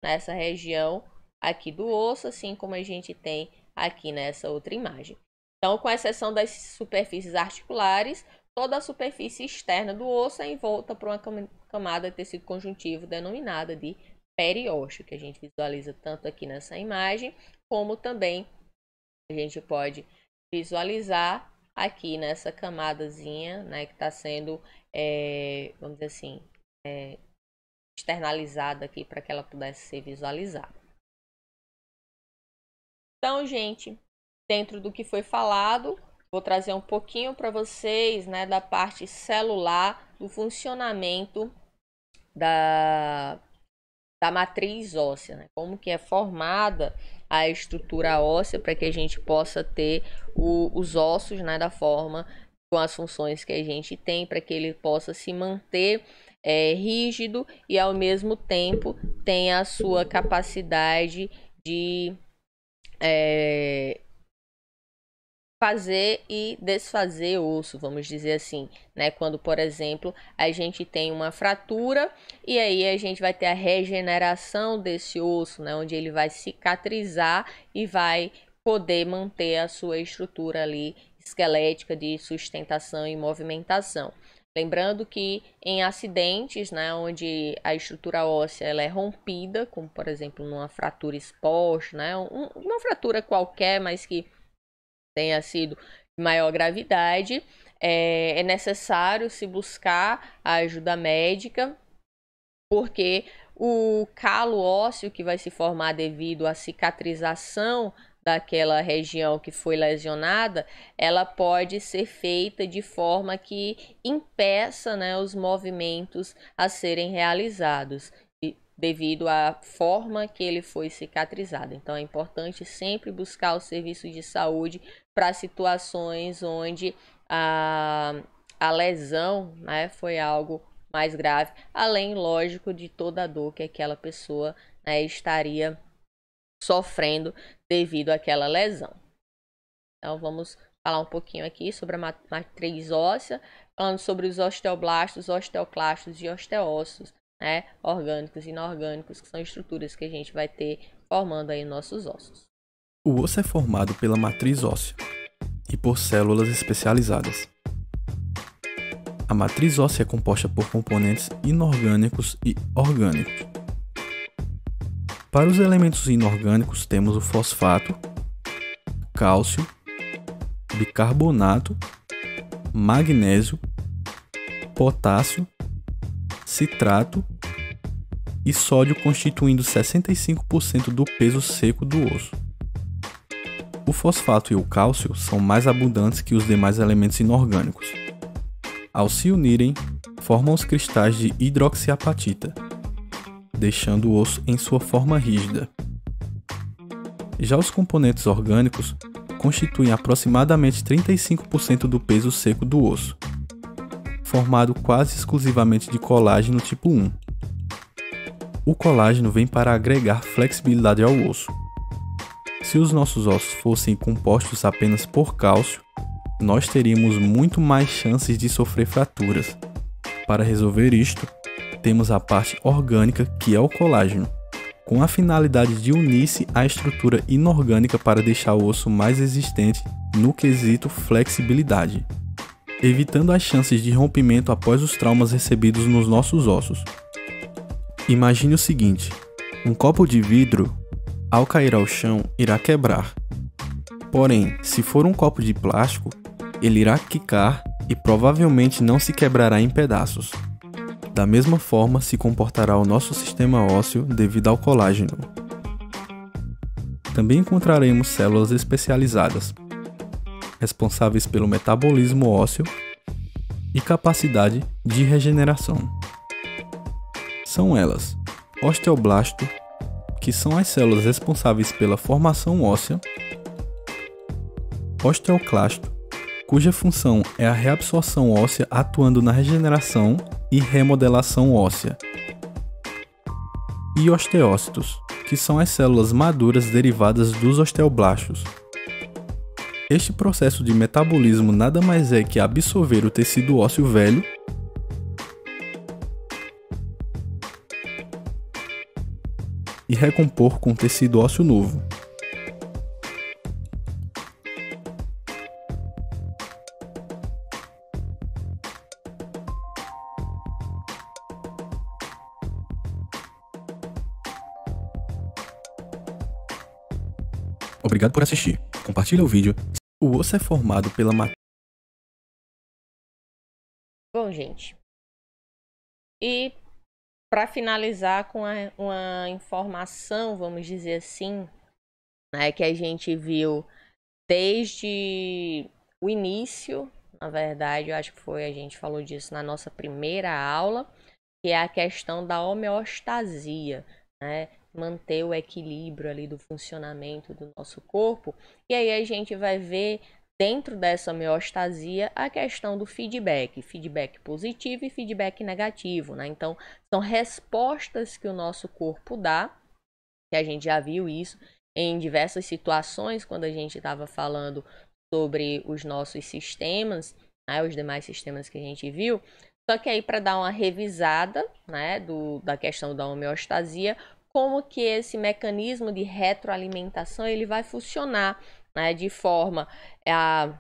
nessa região aqui do osso, assim como a gente tem aqui nessa outra imagem. Então, com exceção das superfícies articulares, toda a superfície externa do osso é envolta por uma camada de tecido conjuntivo denominada de periósteo, que a gente visualiza tanto aqui nessa imagem, como também a gente pode visualizar aqui nessa camadazinha, né, que está sendo, vamos dizer assim, externalizada aqui para que ela pudesse ser visualizada. Então, gente, dentro do que foi falado, vou trazer um pouquinho para vocês, né, da parte celular, do funcionamento da matriz óssea, né? Como que é formada a estrutura óssea para que a gente possa ter os ossos, né, da forma, com as funções que a gente tem, para que ele possa se manter rígido e ao mesmo tempo tenha a sua capacidade de fazer e desfazer osso, vamos dizer assim, né? Quando, por exemplo, a gente tem uma fratura e aí a gente vai ter a regeneração desse osso, né? Onde ele vai cicatrizar e vai poder manter a sua estrutura ali esquelética de sustentação e movimentação. Lembrando que em acidentes, né, onde a estrutura óssea ela é rompida, como por exemplo numa fratura exposta, né, uma fratura qualquer, mas que tenha sido de maior gravidade, é necessário se buscar a ajuda médica, porque o calo ósseo que vai se formar devido à cicatrização daquela região que foi lesionada, ela pode ser feita de forma que impeça, né, os movimentos a serem realizados devido à forma que ele foi cicatrizado. Então é importante sempre buscar o serviço de saúde para situações onde a lesão, né, foi algo mais grave, além, lógico, de toda a dor que aquela pessoa, né, estaria sofrendo devido àquela lesão. Então vamos falar um pouquinho aqui sobre a matriz óssea, falando sobre os osteoblastos, osteoclastos e osteócitos, né, orgânicos e inorgânicos, que são estruturas que a gente vai ter formando aí nossos ossos. O osso é formado pela matriz óssea e por células especializadas. A matriz óssea é composta por componentes inorgânicos e orgânicos. Para os elementos inorgânicos temos o fosfato, cálcio, bicarbonato, magnésio, potássio, citrato e sódio, constituindo 65% do peso seco do osso. O fosfato e o cálcio são mais abundantes que os demais elementos inorgânicos. Ao se unirem, formam os cristais de hidroxiapatita, deixando o osso em sua forma rígida. Já os componentes orgânicos constituem aproximadamente 35% do peso seco do osso, formado quase exclusivamente de colágeno tipo 1. O colágeno vem para agregar flexibilidade ao osso. Se os nossos ossos fossem compostos apenas por cálcio, nós teríamos muito mais chances de sofrer fraturas. Para resolver isto, temos a parte orgânica, que é o colágeno, com a finalidade de unir-se à estrutura inorgânica para deixar o osso mais resistente no quesito flexibilidade, evitando as chances de rompimento após os traumas recebidos nos nossos ossos. Imagine o seguinte: um copo de vidro, ao cair ao chão, irá quebrar. Porém, se for um copo de plástico, ele irá quicar e provavelmente não se quebrará em pedaços. Da mesma forma se comportará o nosso sistema ósseo devido ao colágeno. Também encontraremos células especializadas, responsáveis pelo metabolismo ósseo e capacidade de regeneração. São elas: osteoblasto, que são as células responsáveis pela formação óssea, osteoclasto, cuja função é a reabsorção óssea atuando na regeneração e remodelação óssea, e osteócitos, que são as células maduras derivadas dos osteoblastos. Este processo de metabolismo nada mais é que absorver o tecido ósseo velho e recompor com tecido ósseo novo. Obrigado por assistir. Compartilha o vídeo. O osso é formado pela matriz. Bom, gente, e para finalizar com uma informação, vamos dizer assim, né, que a gente viu desde o início, na verdade, eu acho que foi, a gente falou disso na nossa primeira aula, que é a questão da homeostasia, né? Manter o equilíbrio ali do funcionamento do nosso corpo. E aí a gente vai ver dentro dessa homeostasia a questão do feedback positivo e feedback negativo, né? Então, são respostas que o nosso corpo dá, que a gente já viu isso, em diversas situações quando a gente estava falando sobre os nossos sistemas, né, os demais sistemas que a gente viu. Só que aí, para dar uma revisada, né, da questão da homeostasia, como que esse mecanismo de retroalimentação ele vai funcionar, né, de forma a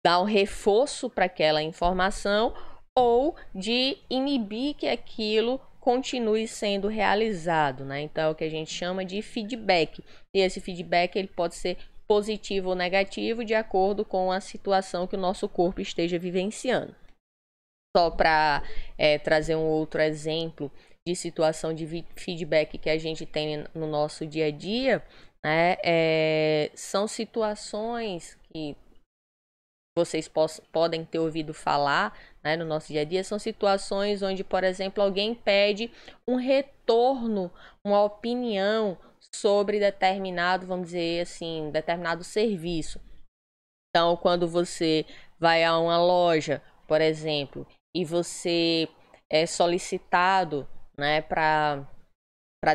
dar um reforço para aquela informação ou de inibir que aquilo continue sendo realizado, né? Então é o que a gente chama de feedback. E esse feedback ele pode ser positivo ou negativo de acordo com a situação que o nosso corpo esteja vivenciando. Só para trazer um outro exemplo de situação de feedback que a gente tem no nosso dia a dia, né? São situações que vocês podem ter ouvido falar, né, no nosso dia a dia, são situações onde, por exemplo, alguém pede um retorno, uma opinião sobre determinado, vamos dizer assim, determinado serviço. Então, quando você vai a uma loja, por exemplo, e você é solicitado, né, para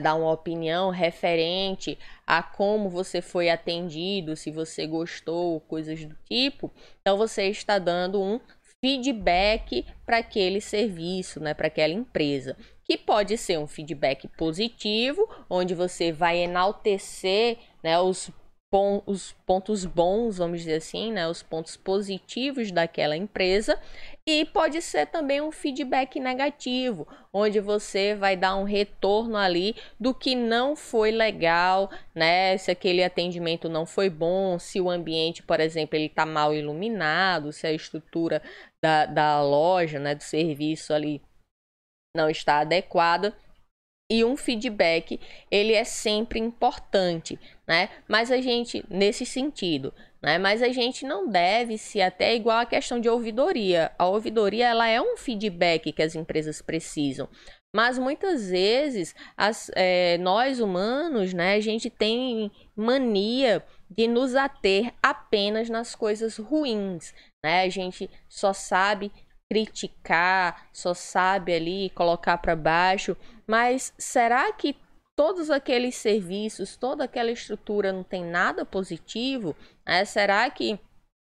dar uma opinião referente a como você foi atendido, se você gostou, coisas do tipo, então você está dando um feedback para aquele serviço, né, para aquela empresa, que pode ser um feedback positivo, onde você vai enaltecer, né, os pontos bons, vamos dizer assim, né, os pontos positivos daquela empresa, e pode ser também um feedback negativo, onde você vai dar um retorno ali do que não foi legal, né, se aquele atendimento não foi bom, se o ambiente, por exemplo, ele está mal iluminado, se a estrutura da loja, né, do serviço ali não está adequada. E um feedback, ele é sempre importante, né? Mas a gente, nesse sentido, né? Mas a gente não deve se até igual a questão de ouvidoria. A ouvidoria, ela é um feedback que as empresas precisam. Mas muitas vezes, nós humanos, né? A gente tem mania de nos ater apenas nas coisas ruins, né? A gente só sabe criticar, só sabe ali colocar para baixo, mas será que todos aqueles serviços, toda aquela estrutura não tem nada positivo? Será que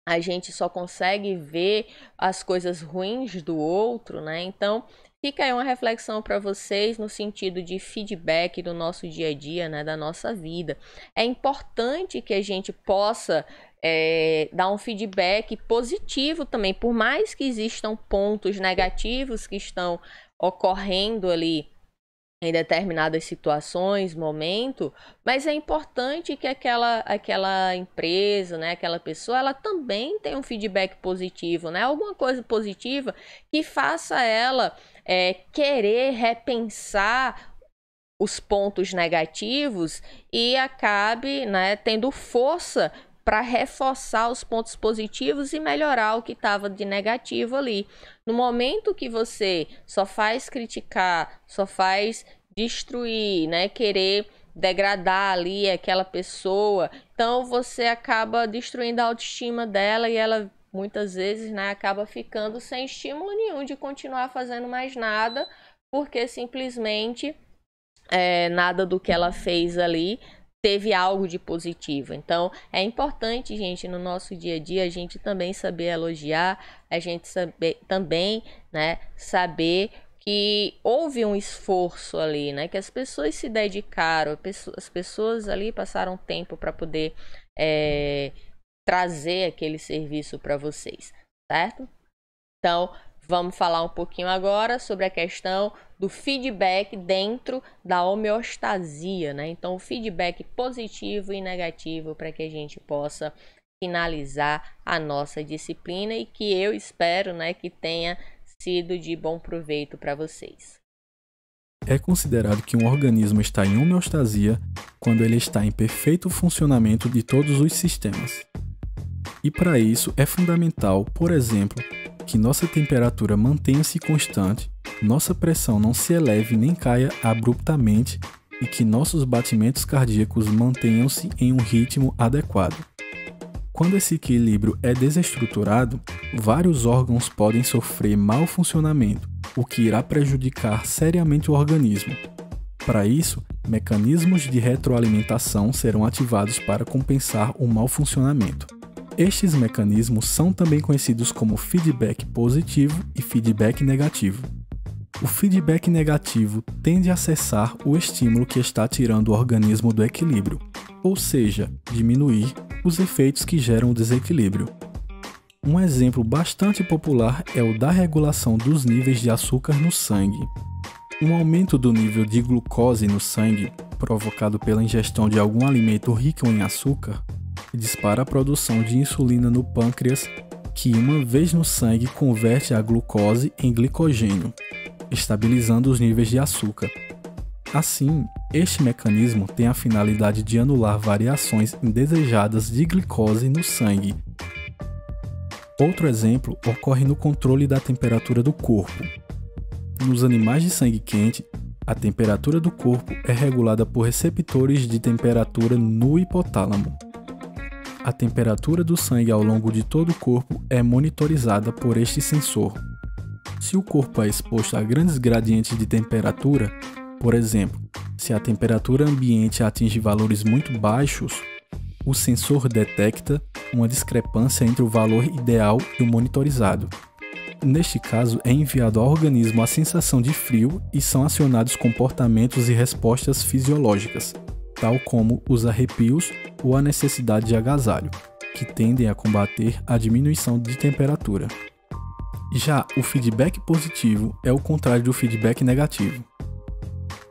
a gente só consegue ver as coisas ruins do outro, né? Então, fica aí uma reflexão para vocês no sentido de feedback do nosso dia a dia, né? Da nossa vida. É importante que a gente possa dar um feedback positivo também, por mais que existam pontos negativos que estão ocorrendo ali em determinadas situações, momento, mas é importante que aquela empresa, né, aquela pessoa, ela também tenha um feedback positivo, né, alguma coisa positiva que faça ela querer repensar os pontos negativos e acabe, né, tendo força para reforçar os pontos positivos e melhorar o que estava de negativo ali. No momento que você só faz criticar, só faz destruir, né, querer degradar ali aquela pessoa, então você acaba destruindo a autoestima dela e ela muitas vezes, né, acaba ficando sem estímulo nenhum de continuar fazendo mais nada, porque simplesmente nada do que ela fez ali teve algo de positivo. Então, é importante, gente, no nosso dia a dia, a gente também saber elogiar, a gente também, né, saber que houve um esforço ali, né, que as pessoas se dedicaram, as pessoas ali passaram tempo para poder trazer aquele serviço para vocês, certo? Então, vamos falar um pouquinho agora sobre a questão do feedback dentro da homeostasia, né? Então, o feedback positivo e negativo para que a gente possa finalizar a nossa disciplina e que eu espero, né, que tenha sido de bom proveito para vocês. É considerado que um organismo está em homeostasia quando ele está em perfeito funcionamento de todos os sistemas. E para isso é fundamental, por exemplo, que nossa temperatura mantenha-se constante, nossa pressão não se eleve nem caia abruptamente e que nossos batimentos cardíacos mantenham-se em um ritmo adequado. Quando esse equilíbrio é desestruturado, vários órgãos podem sofrer mau funcionamento, o que irá prejudicar seriamente o organismo. Para isso, mecanismos de retroalimentação serão ativados para compensar o mau funcionamento. Estes mecanismos são também conhecidos como feedback positivo e feedback negativo. O feedback negativo tende a cessar o estímulo que está tirando o organismo do equilíbrio, ou seja, diminuir os efeitos que geram o desequilíbrio. Um exemplo bastante popular é o da regulação dos níveis de açúcar no sangue. Um aumento do nível de glucose no sangue, provocado pela ingestão de algum alimento rico em açúcar, dispara a produção de insulina no pâncreas, que uma vez no sangue converte a glucose em glicogênio, estabilizando os níveis de açúcar. Assim, este mecanismo tem a finalidade de anular variações indesejadas de glicose no sangue. Outro exemplo ocorre no controle da temperatura do corpo. Nos animais de sangue quente, a temperatura do corpo é regulada por receptores de temperatura no hipotálamo. A temperatura do sangue ao longo de todo o corpo é monitorizada por este sensor. Se o corpo é exposto a grandes gradientes de temperatura, por exemplo, se a temperatura ambiente atinge valores muito baixos, o sensor detecta uma discrepância entre o valor ideal e o monitorizado. Neste caso, é enviado ao organismo a sensação de frio e são acionados comportamentos e respostas fisiológicas, tal como os arrepios ou a necessidade de agasalho, que tendem a combater a diminuição de temperatura. Já o feedback positivo é o contrário do feedback negativo.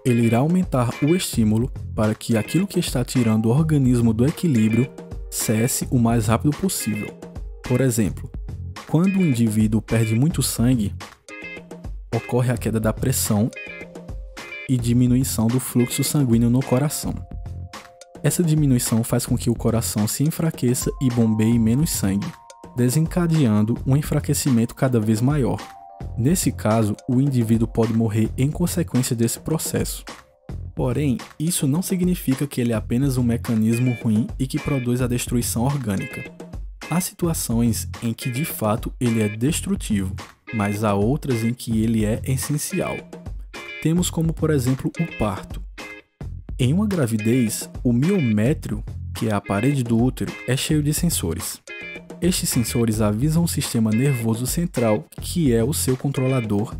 Ele irá aumentar o estímulo para que aquilo que está tirando o organismo do equilíbrio cesse o mais rápido possível. Por exemplo, quando o indivíduo perde muito sangue, ocorre a queda da pressão e diminuição do fluxo sanguíneo no coração. Essa diminuição faz com que o coração se enfraqueça e bombeie menos sangue, desencadeando um enfraquecimento cada vez maior. Nesse caso, o indivíduo pode morrer em consequência desse processo. Porém, isso não significa que ele é apenas um mecanismo ruim e que produz a destruição orgânica. Há situações em que de fato ele é destrutivo, mas há outras em que ele é essencial. Temos como, por exemplo, o parto. Em uma gravidez, o miométrio, que é a parede do útero, é cheio de sensores. Estes sensores avisam o sistema nervoso central, que é o seu controlador,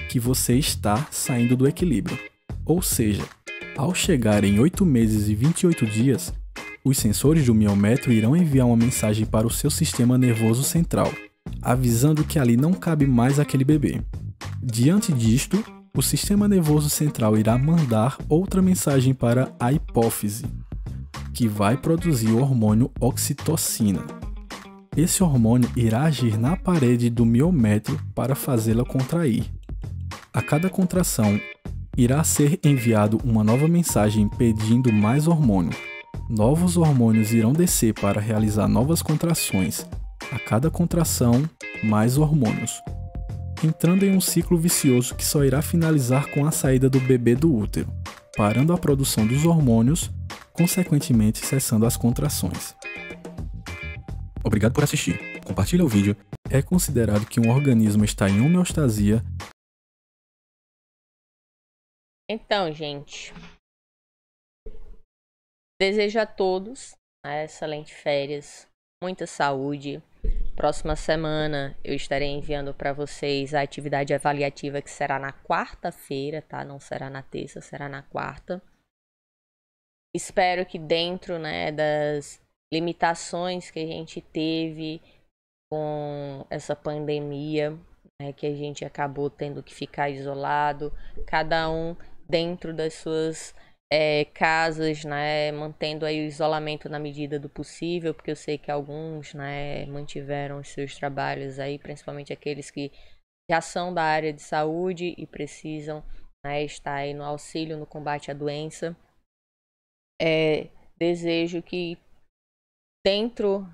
que você está saindo do equilíbrio. Ou seja, ao chegar em 8 meses e 28 dias, os sensores do miométrio irão enviar uma mensagem para o seu sistema nervoso central, avisando que ali não cabe mais aquele bebê. Diante disto, o sistema nervoso central irá mandar outra mensagem para a hipófise, que vai produzir o hormônio ocitocina. Esse hormônio irá agir na parede do miométrio para fazê-la contrair. A cada contração, irá ser enviado uma nova mensagem pedindo mais hormônio. Novos hormônios irão descer para realizar novas contrações. A cada contração, mais hormônios, entrando em um ciclo vicioso que só irá finalizar com a saída do bebê do útero, parando a produção dos hormônios, consequentemente cessando as contrações. Obrigado por assistir. Compartilhe o vídeo. É considerado que um organismo está em homeostasia. Então, gente, desejo a todos excelentes férias, muita saúde. Próxima semana eu estarei enviando para vocês a atividade avaliativa que será na quarta-feira, tá? Não será na terça, será na quarta. Espero que dentro, das limitações que a gente teve com essa pandemia, que a gente acabou tendo que ficar isolado, cada um dentro das suas casas, mantendo aí o isolamento na medida do possível, porque eu sei que alguns, mantiveram os seus trabalhos aí, principalmente aqueles que já são da área de saúde e precisam, estar aí no auxílio no combate à doença. Desejo que dentro,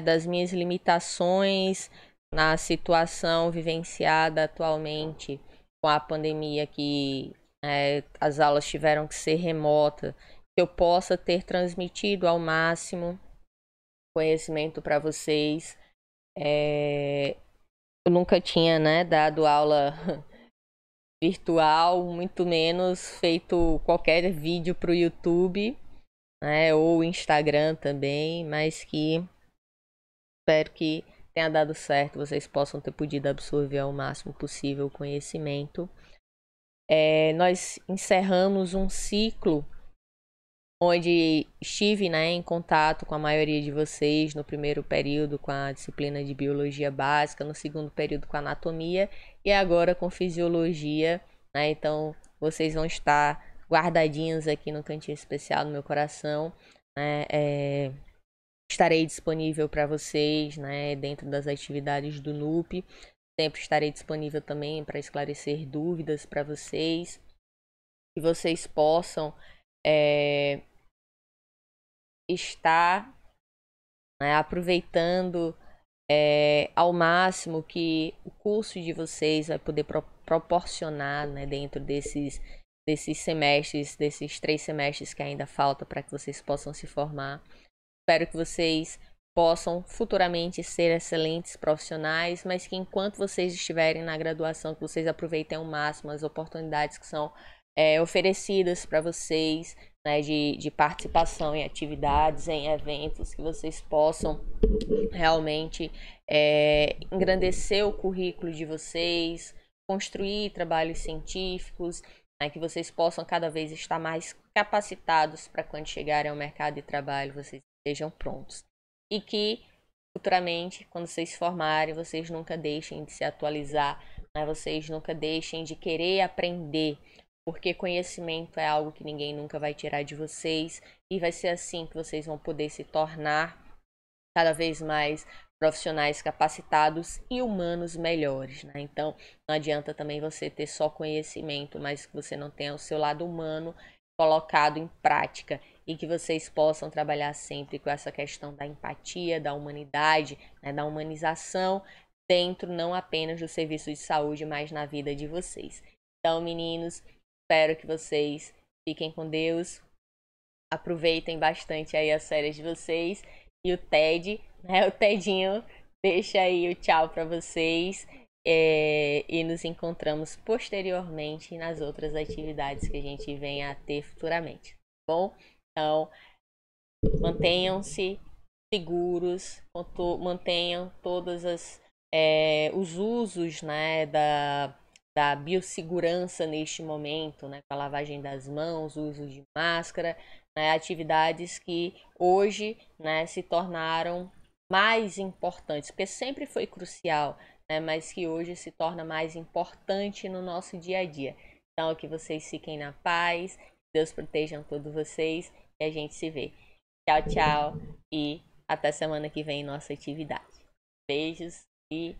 das minhas limitações na situação vivenciada atualmente com a pandemia, que as aulas tiveram que ser remotas, que eu possa ter transmitido ao máximo conhecimento para vocês. Eu nunca tinha, dado aula virtual, muito menos feito qualquer vídeo para o YouTube, né, ou Instagram também, mas que espero que tenha dado certo, vocês possam ter podido absorver ao máximo possível o conhecimento. Nós encerramos um ciclo onde estive, né, em contato com a maioria de vocês no primeiro período com a disciplina de biologia básica, no segundo período com anatomia e agora com fisiologia, né? Então vocês vão estar guardadinhos aqui no cantinho especial do meu coração, né? Estarei disponível para vocês, né, dentro das atividades do NUP. Sempre estarei disponível também para esclarecer dúvidas para vocês, que vocês possam estar, né, aproveitando ao máximo que o curso de vocês vai poder proporcionar, né, dentro desses semestres, desses 3 semestres que ainda falta para que vocês possam se formar. Espero que vocês possam futuramente ser excelentes profissionais, mas que enquanto vocês estiverem na graduação, que vocês aproveitem ao máximo as oportunidades que são oferecidas para vocês, né, de participação em atividades, em eventos, que vocês possam realmente engrandecer o currículo de vocês, construir trabalhos científicos, né, que vocês possam cada vez estar mais capacitados para quando chegarem ao mercado de trabalho, vocês estejam prontos. E que futuramente, quando vocês se formarem, vocês nunca deixem de se atualizar, né? Vocês nunca deixem de querer aprender, porque conhecimento é algo que ninguém nunca vai tirar de vocês e vai ser assim que vocês vão poder se tornar cada vez mais profissionais capacitados e humanos melhores, né? Então, não adianta também você ter só conhecimento, mas que você não tenha o seu lado humano colocado em prática e que vocês possam trabalhar sempre com essa questão da empatia, da humanidade, né, da humanização dentro não apenas do serviço de saúde, mas na vida de vocês. Então, meninos, espero que vocês fiquem com Deus, aproveitem bastante aí as férias de vocês e o TED, né, o Tedinho deixa aí o tchau para vocês. E nos encontramos posteriormente nas outras atividades que a gente venha a ter futuramente, tá bom? Então, mantenham-se seguros, mantenham todos os usos, né, da biossegurança neste momento, né, com a lavagem das mãos, o uso de máscara, né, atividades que hoje, né, se tornaram mais importantes, porque sempre foi crucial, né, mas que hoje se torna mais importante no nosso dia a dia. Então, que vocês fiquem na paz, Deus proteja todos vocês e a gente se vê. Tchau, tchau e até semana que vem em nossa atividade. Beijos e